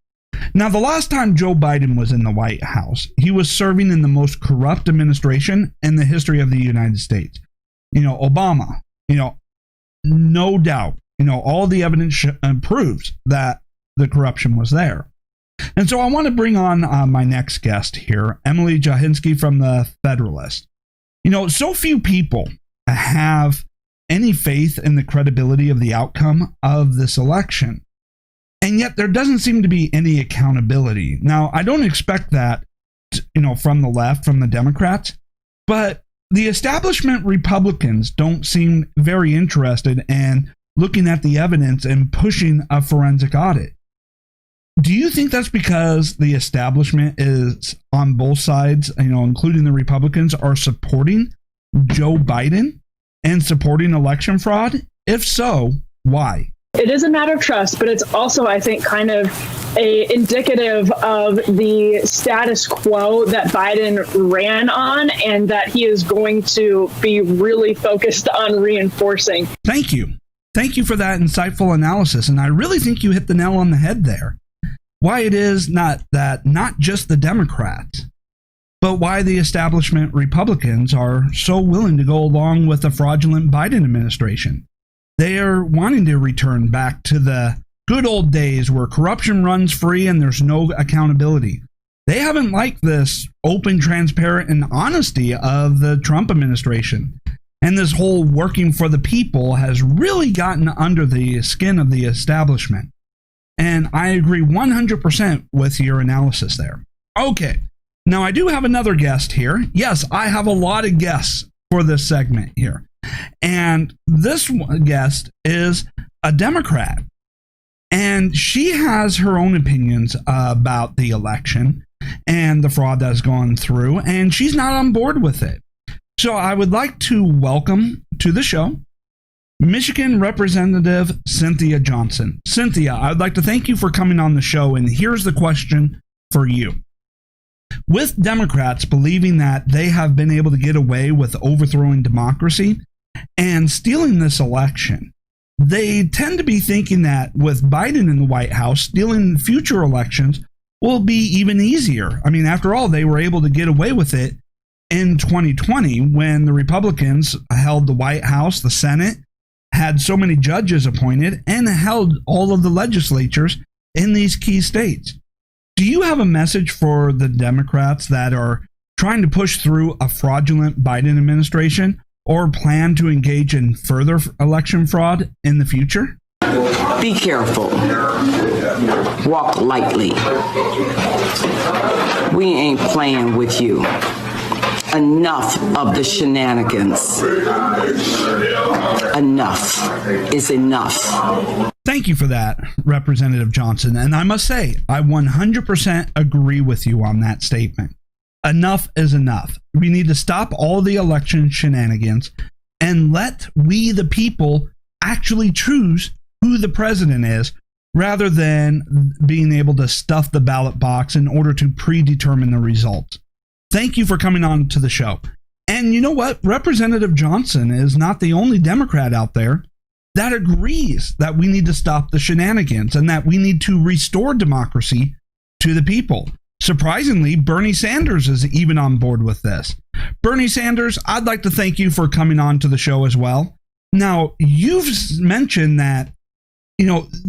Now, the last time Joe Biden was in the White House, he was serving in the most corrupt administration in the history of the United States. Obama, no doubt. All the evidence proves that the corruption was there. And so I want to bring on my next guest here, Emily Johinsky from the Federalist. So few people have any faith in the credibility of the outcome of this election. And yet there doesn't seem to be any accountability. Now, I don't expect that, from the left, from the Democrats, but the establishment Republicans don't seem very interested in looking at the evidence and pushing a forensic audit. Do you think that's because the establishment is on both sides, including the Republicans, are supporting Joe Biden and supporting election fraud? If so, why? It is a matter of trust, but it's also, I think, kind of indicative of the status quo that Biden ran on and that he is going to be really focused on reinforcing. Thank you. Thank you for that insightful analysis. And I really think you hit the nail on the head there. Why it is not just the Democrats, but why the establishment Republicans are so willing to go along with the fraudulent Biden administration. They are wanting to return back to the good old days where corruption runs free and there's no accountability. They haven't liked this open, transparent, and honesty of the Trump administration. And this whole working for the people has really gotten under the skin of the establishment. And I agree 100% with your analysis there. Okay, now I do have another guest here. Yes, I have a lot of guests for this segment here. And this guest is a Democrat. And she has her own opinions about the election and the fraud that's gone through. And she's not on board with it. So I would like to welcome to the show Michigan Representative Cynthia Johnson. Cynthia, I'd like to thank you for coming on the show, and here's the question for you. With Democrats believing that they have been able to get away with overthrowing democracy and stealing this election, they tend to be thinking that with Biden in the White House, stealing future elections will be even easier. I mean, after all, they were able to get away with it in 2020 when the Republicans held the White House, the Senate, had so many judges appointed, and held all of the legislatures in these key states. Do you have a message for the Democrats that are trying to push through a fraudulent Biden administration or plan to engage in further election fraud in the future? Be careful. Walk lightly. We ain't playing with you. Enough of the shenanigans. Enough is enough. Thank you for that, Representative Johnson. And I must say, I 100% agree with you on that statement. Enough is enough. We need to stop all the election shenanigans and let we, the people, actually choose who the president is, rather than being able to stuff the ballot box in order to predetermine the results. Thank you for coming on to the show. And you know what? Representative Johnson is not the only Democrat out there that agrees that we need to stop the shenanigans and that we need to restore democracy to the people. Surprisingly, Bernie Sanders is even on board with this. Bernie Sanders, I'd like to thank you for coming on to the show as well. Now, you've mentioned that,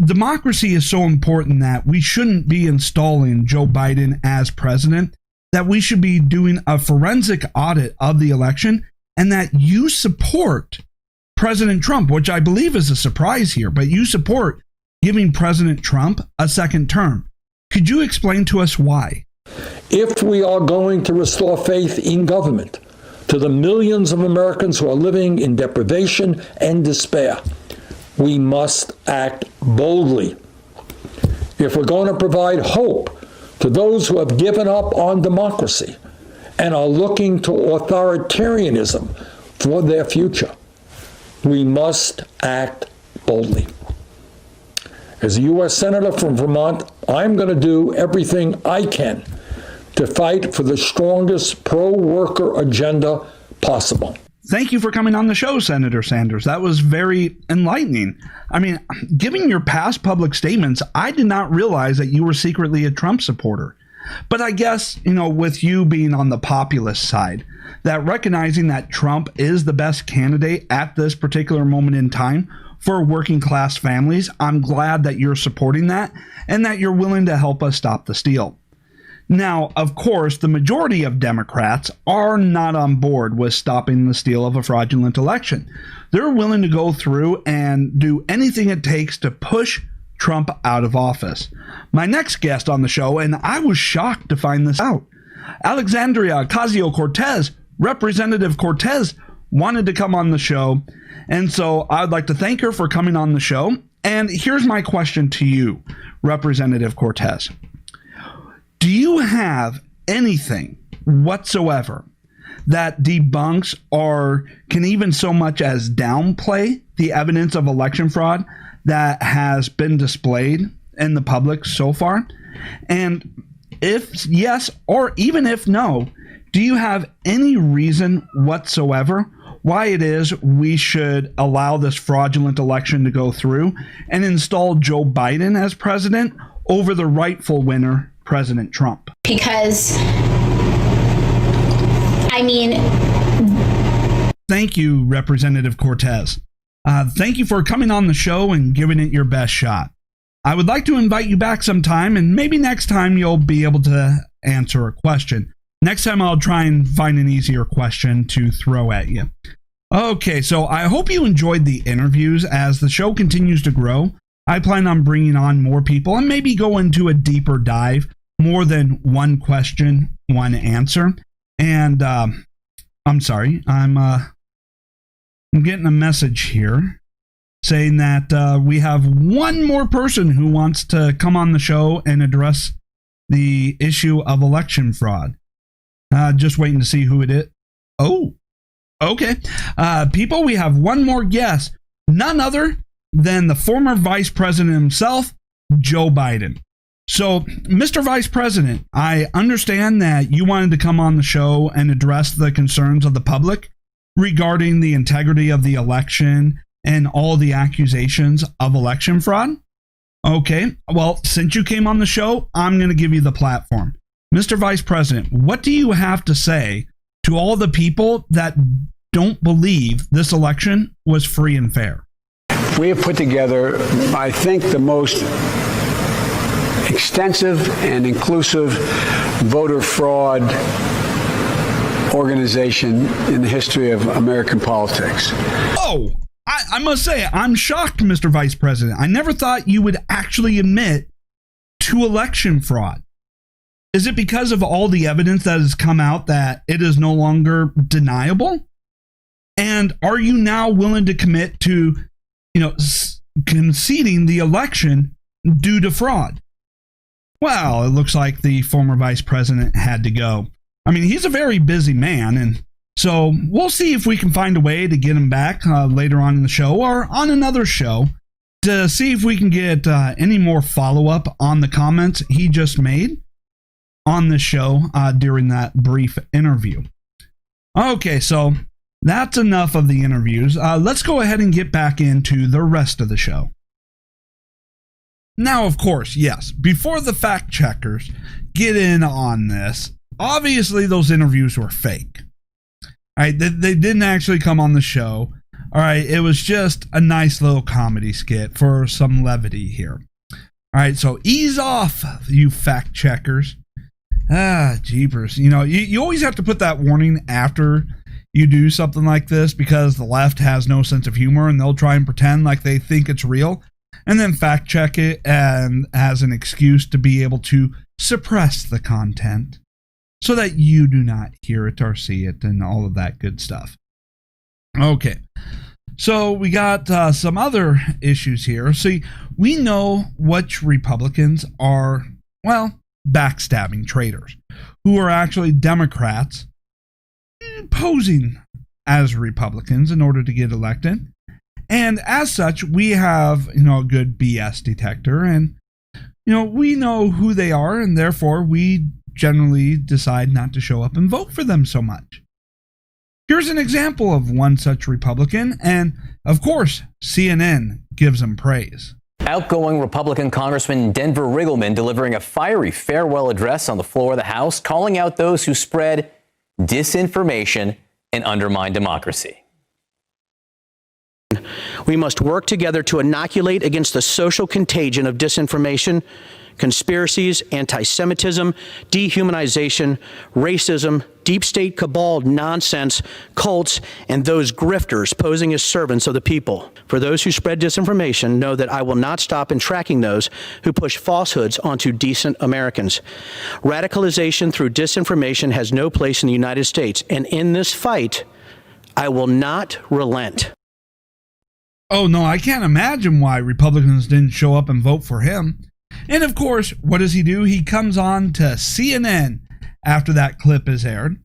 democracy is so important that we shouldn't be installing Joe Biden as president, that we should be doing a forensic audit of the election, and that you support President Trump, which I believe is a surprise here, but you support giving President Trump a second term. Could you explain to us why? If we are going to restore faith in government to the millions of Americans who are living in deprivation and despair, we must act boldly. If we're going to provide hope to those who have given up on democracy and are looking to authoritarianism for their future, we must act boldly. As a U.S. Senator from Vermont, I'm going to do everything I can to fight for the strongest pro-worker agenda possible. Thank you for coming on the show, Senator Sanders. That was very enlightening. I mean, given your past public statements, I did not realize that you were secretly a Trump supporter. But I guess, with you being on the populist side, that recognizing that Trump is the best candidate at this particular moment in time for working class families, I'm glad that you're supporting that and that you're willing to help us stop the steal. Now, of course, the majority of Democrats are not on board with stopping the steal of a fraudulent election. They're willing to go through and do anything it takes to push Trump out of office. My next guest on the show, and I was shocked to find this out, Alexandria Ocasio-Cortez, Representative Cortez, wanted to come on the show, and so I'd like to thank her for coming on the show. And here's my question to you, Representative Cortez. Do you have anything whatsoever that debunks or can even so much as downplay the evidence of election fraud that has been displayed in the public so far? And if yes, or even if no, do you have any reason whatsoever why it is we should allow this fraudulent election to go through and install Joe Biden as president over the rightful winner, President Trump? Because, Thank you, Representative Cortez. Thank you for coming on the show and giving it your best shot. I would like to invite you back sometime, and maybe next time you'll be able to answer a question. Next time I'll try and find an easier question to throw at you. Okay, so I hope you enjoyed the interviews. As the show continues to grow, I plan on bringing on more people and maybe go into a deeper dive, more than one question, one answer. And I'm sorry, I'm getting a message here saying that we have one more person who wants to come on the show and address the issue of election fraud. Just waiting to see who it is. Oh, okay. People, we have one more guest, none other than the former vice president himself, Joe Biden. So, Mr. Vice President, I understand that you wanted to come on the show and address the concerns of the public regarding the integrity of the election and all the accusations of election fraud. Okay, well, since you came on the show, I'm going to give you the platform. Mr. Vice President, what do you have to say to all the people that don't believe this election was free and fair? We have put together, I think, the most extensive and inclusive voter fraud organization in the history of American politics. Oh, I must say, I'm shocked, Mr. Vice President. I never thought you would actually admit to election fraud. Is it because of all the evidence that has come out that it is no longer deniable? And are you now willing to commit to, conceding the election due to fraud? Well, it looks like the former vice president had to go. I mean, he's a very busy man, and so we'll see if we can find a way to get him back later on in the show or on another show to see if we can get any more follow-up on the comments he just made on the show during that brief interview. Okay, so that's enough of the interviews. Let's go ahead and get back into the rest of the show. Now, of course, yes, before the fact checkers get in on this, obviously those interviews were fake. All right, they didn't actually come on the show. All right, it was just a nice little comedy skit for some levity here. All right, so ease off, you fact checkers. Jeepers. You always have to put that warning after you do something like this because the left has no sense of humor and they'll try and pretend like they think it's real and then fact check it and as an excuse to be able to suppress the content so that you do not hear it or see it and all of that good stuff. Okay, so we got some other issues here. See, we know which Republicans are, backstabbing traitors who are actually Democrats posing as Republicans in order to get elected. And as such, we have, a good BS detector and, we know who they are and therefore we generally decide not to show up and vote for them so much. Here's an example of one such Republican, and of course, CNN gives him praise. Outgoing Republican Congressman Denver Riggleman delivering a fiery farewell address on the floor of the House, calling out those who spread disinformation and undermine democracy. We must work together to inoculate against the social contagion of disinformation, conspiracies, anti-Semitism, dehumanization, racism, deep state cabal nonsense, cults, and those grifters posing as servants of the people. For those who spread disinformation, know that I will not stop in tracking those who push falsehoods onto decent Americans. Radicalization through disinformation has no place in the United States, and in this fight, I will not relent. Oh no, I can't imagine why Republicans didn't show up and vote for him. And of course, what does he do? He comes on to CNN after that clip is aired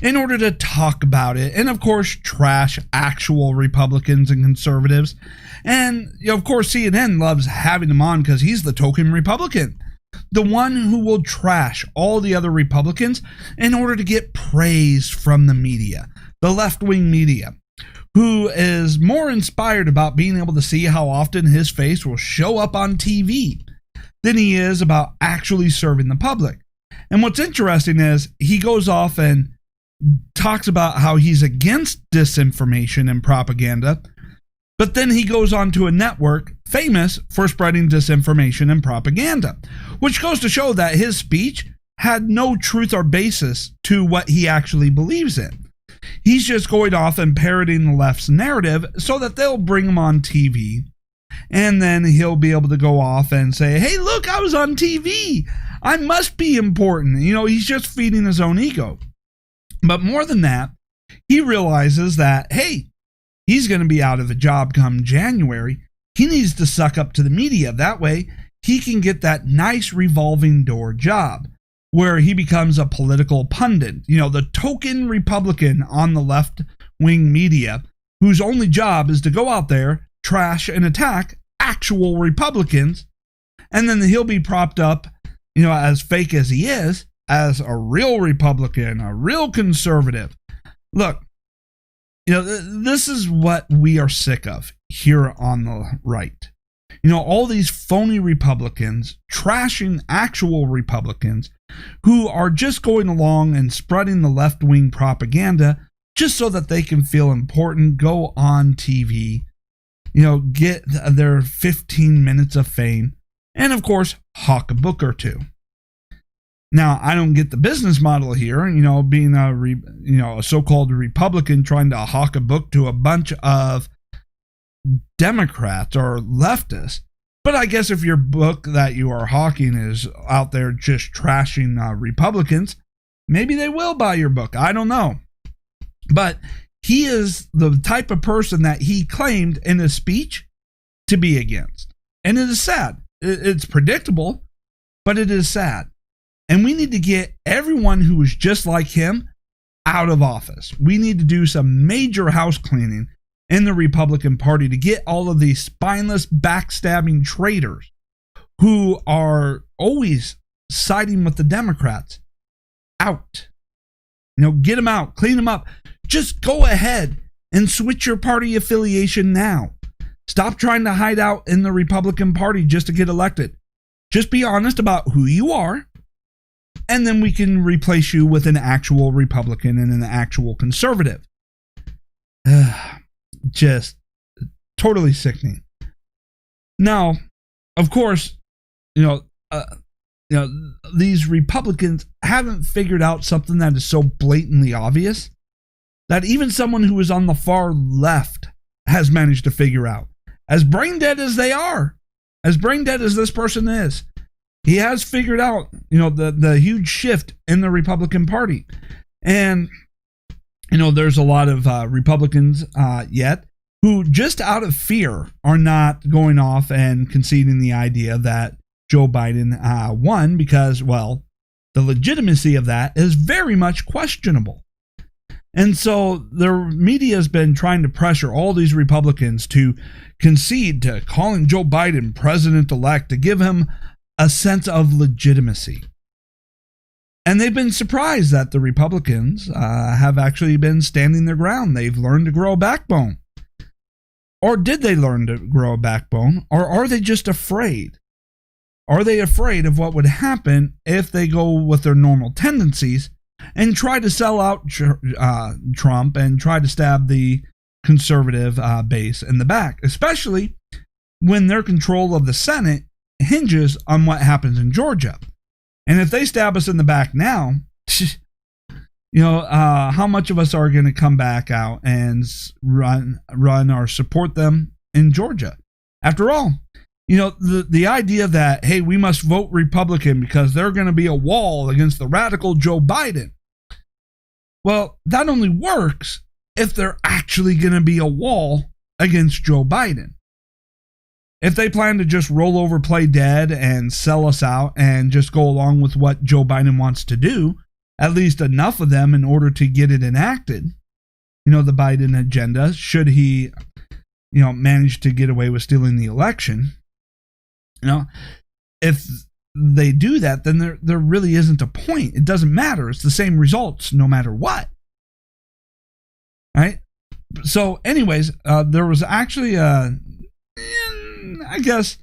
in order to talk about it and of course trash actual Republicans and conservatives. And of course CNN loves having him on because he's the token Republican, the one who will trash all the other Republicans in order to get praise from the media, the left-wing media, who is more inspired about being able to see how often his face will show up on TV than he is about actually serving the public. And what's interesting is he goes off and talks about how he's against disinformation and propaganda, but then he goes on to a network famous for spreading disinformation and propaganda, which goes to show that his speech had no truth or basis to what he actually believes in. He's just going off and parroting the left's narrative so that they'll bring him on TV. And then he'll be able to go off and say, hey, look, I was on TV. I must be important. He's just feeding his own ego. But more than that, he realizes that, hey, he's going to be out of a job come January. He needs to suck up to the media. That way, he can get that nice revolving door job where he becomes a political pundit, the token Republican on the left-wing media whose only job is to go out there, trash and attack actual Republicans, and then he'll be propped up, as fake as he is, as a real Republican, a real conservative. Look, this is what we are sick of here on the right. All these phony Republicans trashing actual Republicans who are just going along and spreading the left-wing propaganda just so that they can feel important, go on TV, get their 15 minutes of fame, and of course, hawk a book or two. Now, I don't get the business model here, being a so-called Republican trying to hawk a book to a bunch of Democrats or leftists. But I guess if your book that you are hawking is out there just trashing Republicans, maybe they will buy your book. I don't know. But he is the type of person that he claimed in his speech to be against. And it is sad. It's predictable, but it is sad. And we need to get everyone who is just like him out of office. We need to do some major house cleaning in the Republican Party to get all of these spineless, backstabbing traitors who are always siding with the Democrats out. Get them out, clean them up. Just go ahead and switch your party affiliation now. Stop trying to hide out in the Republican Party just to get elected. Just be honest about who you are, and then we can replace you with an actual Republican and an actual conservative. Just totally sickening. Now, of course, these Republicans haven't figured out something that is so blatantly obvious that even someone who is on the far left has managed to figure out. As brain dead as they are, as brain dead as this person is, he has figured out, the huge shift in the Republican Party. And, there's a lot of Republicans yet who just out of fear are not going off and conceding the idea that Joe Biden won because, well, the legitimacy of that is very much questionable. And so the media has been trying to pressure all these Republicans to concede to calling Joe Biden president-elect to give him a sense of legitimacy. And they've been surprised that the Republicans have actually been standing their ground. They've learned to grow a backbone. Or did they learn to grow a backbone? Or are they just afraid? Are they afraid of what would happen if they go with their normal tendencies and try to sell out Trump and try to stab the conservative base in the back, especially when their control of the Senate hinges on what happens in Georgia? And if they stab us in the back now, how much of us are going to come back out and run or support them in Georgia? After all, the idea that, hey, we must vote Republican because they're going to be a wall against the radical Joe Biden. Well, that only works if they're actually going to be a wall against Joe Biden. If they plan to just roll over, play dead, and sell us out and just go along with what Joe Biden wants to do, at least enough of them in order to get it enacted, the Biden agenda, should he, manage to get away with stealing the election, if they do that, then there really isn't a point. It doesn't matter. It's the same results no matter what. Right? So anyways, there was actually I guess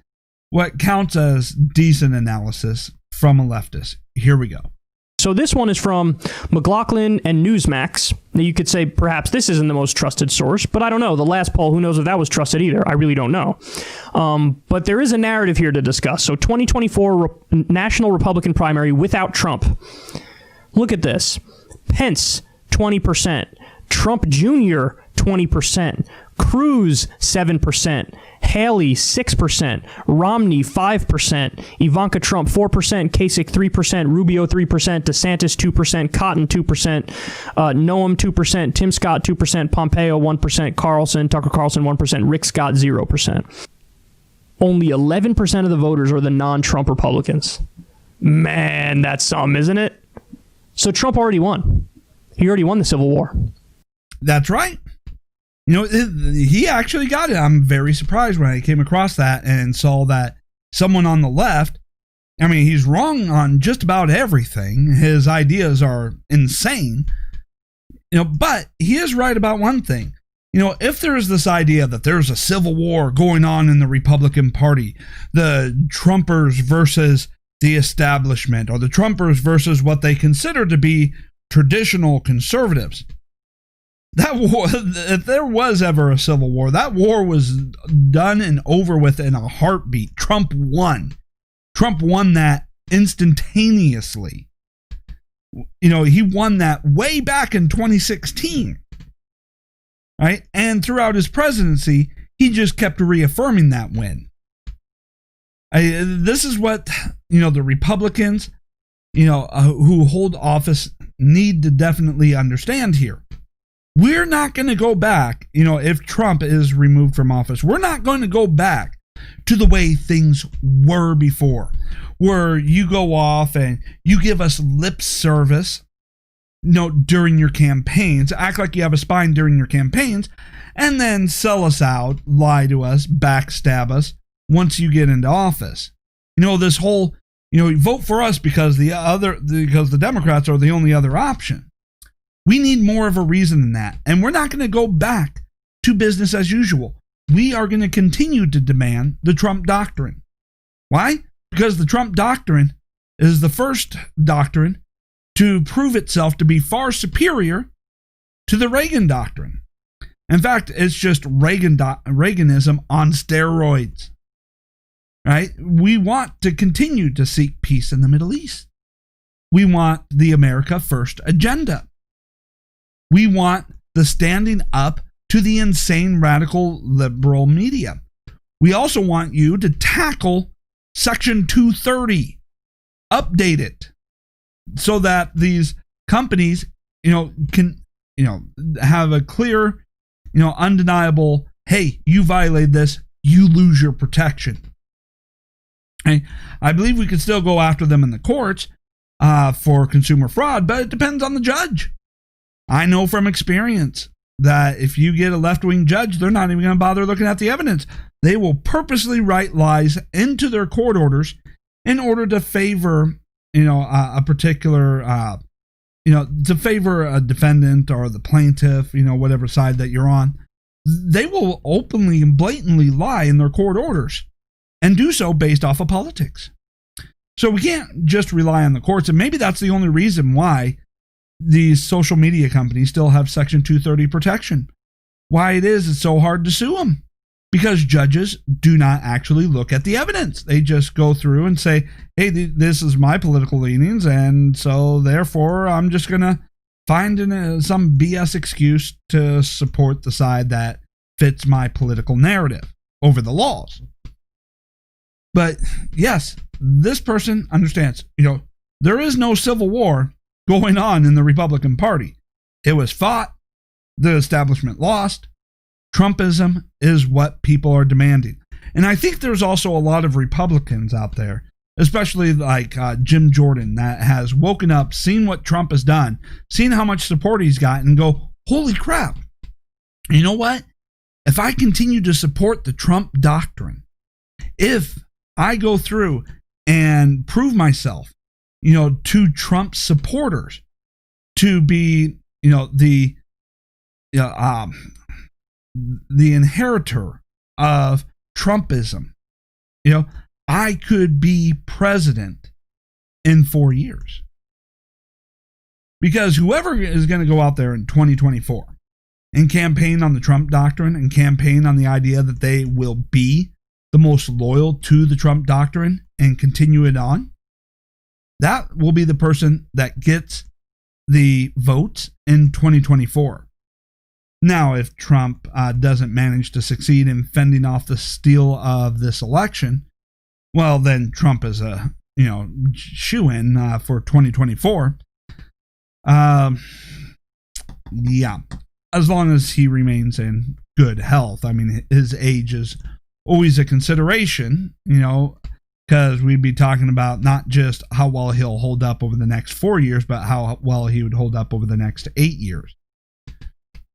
what counts as decent analysis from a leftist. Here we go. So this one is from McLaughlin and Newsmax. Now you could say perhaps this isn't the most trusted source, but I don't know. The last poll, who knows if that was trusted either? I really don't know. But there is a narrative here to discuss. So 2024 National Republican primary without Trump. Look at this. Pence, 20%. Trump Jr., 20%. Cruz, 7%. Haley, 6%. Romney, 5%. Ivanka Trump, 4%. Kasich, 3%. Rubio, 3%. DeSantis, 2%. Cotton, 2%. Noam, 2%. Tim Scott, 2%. Pompeo, 1%. Tucker Carlson, 1%. Rick Scott, 0%. Only 11% of the voters are the non-Trump Republicans. Man, that's some, isn't it? So Trump already won. He already won the Civil War. That's right. You know, he actually got it. I'm very surprised when I came across that and saw that someone on the left, I mean, he's wrong on just about everything. His ideas are insane. You know, but he is right about one thing. You know, if there is this idea that there's a civil war going on in the Republican Party, the Trumpers versus the establishment, or the Trumpers versus what they consider to be traditional conservatives, that war, if there was ever a civil war, that war was done and over with in a heartbeat. Trump won. Trump won that instantaneously. You know, he won that way back in 2016. Right? And throughout his presidency, he just kept reaffirming that win. This is what, you know, the Republicans, you know, who hold office need to definitely understand here. We're not going to go back, you know, if Trump is removed from office, we're not going to go back to the way things were before, where you go off and you give us lip service, you know, during your campaigns, act like you have a spine during your campaigns, and then sell us out, lie to us, backstab us once you get into office. You know, this whole, you know, vote for us because the Democrats are the only other option. We need more of a reason than that. And we're not going to go back to business as usual. We are going to continue to demand the Trump doctrine. Why? Because the Trump doctrine is the first doctrine to prove itself to be far superior to the Reagan doctrine. In fact, it's just Reaganism on steroids. Right? We want to continue to seek peace in the Middle East. We want the America First agenda. We want the standing up to the insane radical liberal media. We also want you to tackle Section 230, update it so that these companies, you know, can, you know, have a clear, you know, undeniable, hey, you violate this, you lose your protection. Okay? I believe we could still go after them in the courts for consumer fraud, but it depends on the judge. I know from experience that if you get a left-wing judge, they're not even going to bother looking at the evidence. They will purposely write lies into their court orders in order to favor, you know, a particular, you know, to favor a defendant or the plaintiff, you know, whatever side that you're on. They will openly and blatantly lie in their court orders and do so based off of politics. So we can't just rely on the courts, and maybe that's the only reason why these social media companies still have Section 230 protection. Why it's so hard to sue them. Because judges do not actually look at the evidence. They just go through and say, hey, this is my political leanings, and so therefore I'm just going to find some BS excuse to support the side that fits my political narrative over the laws. But yes, this person understands, you know, there is no civil war going on in the Republican Party. It was fought. The establishment lost. Trumpism is what people are demanding. And I think there's also a lot of Republicans out there, especially like Jim Jordan, that has woken up, seen what Trump has done, seen how much support he's got, and go, holy crap. You know what? If I continue to support the Trump doctrine, if I go through and prove myself, you know, to Trump supporters to be, you know, the inheritor of Trumpism, you know, I could be president in 4 years. Because whoever is going to go out there in 2024 and campaign on the Trump doctrine and campaign on the idea that they will be the most loyal to the Trump doctrine and continue it on, that will be the person that gets the votes in 2024. Now, if Trump doesn't manage to succeed in fending off the steal of this election, well, then Trump is a shoo-in for 2024. Yeah, as long as he remains in good health. I mean, his age is always a consideration, because we'd be talking about not just how well he'll hold up over the next 4 years, but how well he would hold up over the next 8 years.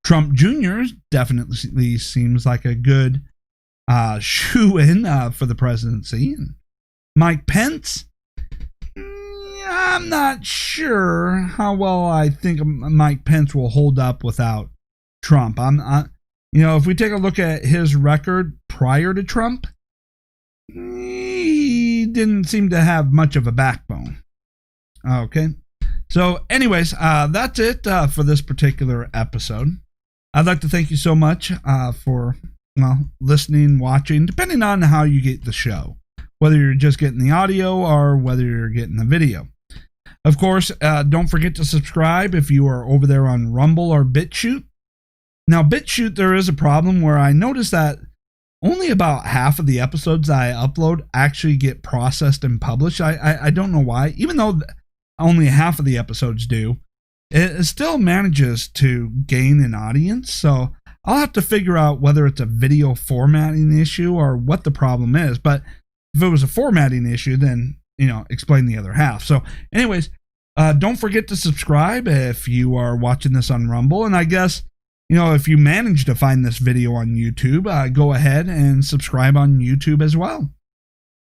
Trump Jr. definitely seems like a good shoo-in for the presidency. And Mike Pence, I'm not sure how well I think Mike Pence will hold up without Trump. If we take a look at his record prior to Trump, he didn't seem to have much of a backbone. Okay. So anyways, that's it for this particular episode. I'd like to thank you so much for listening, watching, depending on how you get the show, whether you're just getting the audio or whether you're getting the video. Of course, don't forget to subscribe if you are over there on Rumble or BitChute. Now, BitChute, there is a problem where I noticed that only about half of the episodes I upload actually get processed and published. I don't know why. Even though only half of the episodes do, it still manages to gain an audience. So I'll have to figure out whether it's a video formatting issue or what the problem is. But if it was a formatting issue, then, explain the other half. So anyways, don't forget to subscribe if you are watching this on Rumble. And I guess, if you manage to find this video on YouTube, go ahead and subscribe on YouTube as well.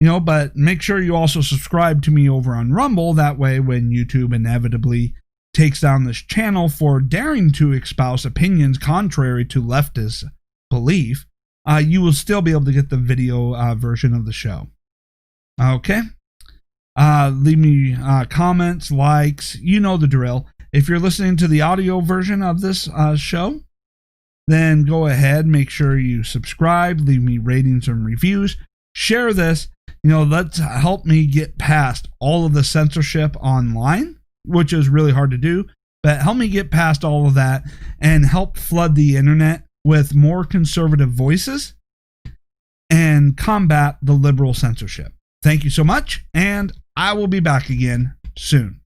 But make sure you also subscribe to me over on Rumble. That way, when YouTube inevitably takes down this channel for daring to espouse opinions contrary to leftist belief, you will still be able to get the video version of the show. Okay? Leave me comments, likes, you know the drill. If you're listening to the audio version of this show, then go ahead, make sure you subscribe, leave me ratings and reviews, share this. Let's help me get past all of the censorship online, which is really hard to do, but help me get past all of that and help flood the internet with more conservative voices and combat the liberal censorship. Thank you so much, and I will be back again soon.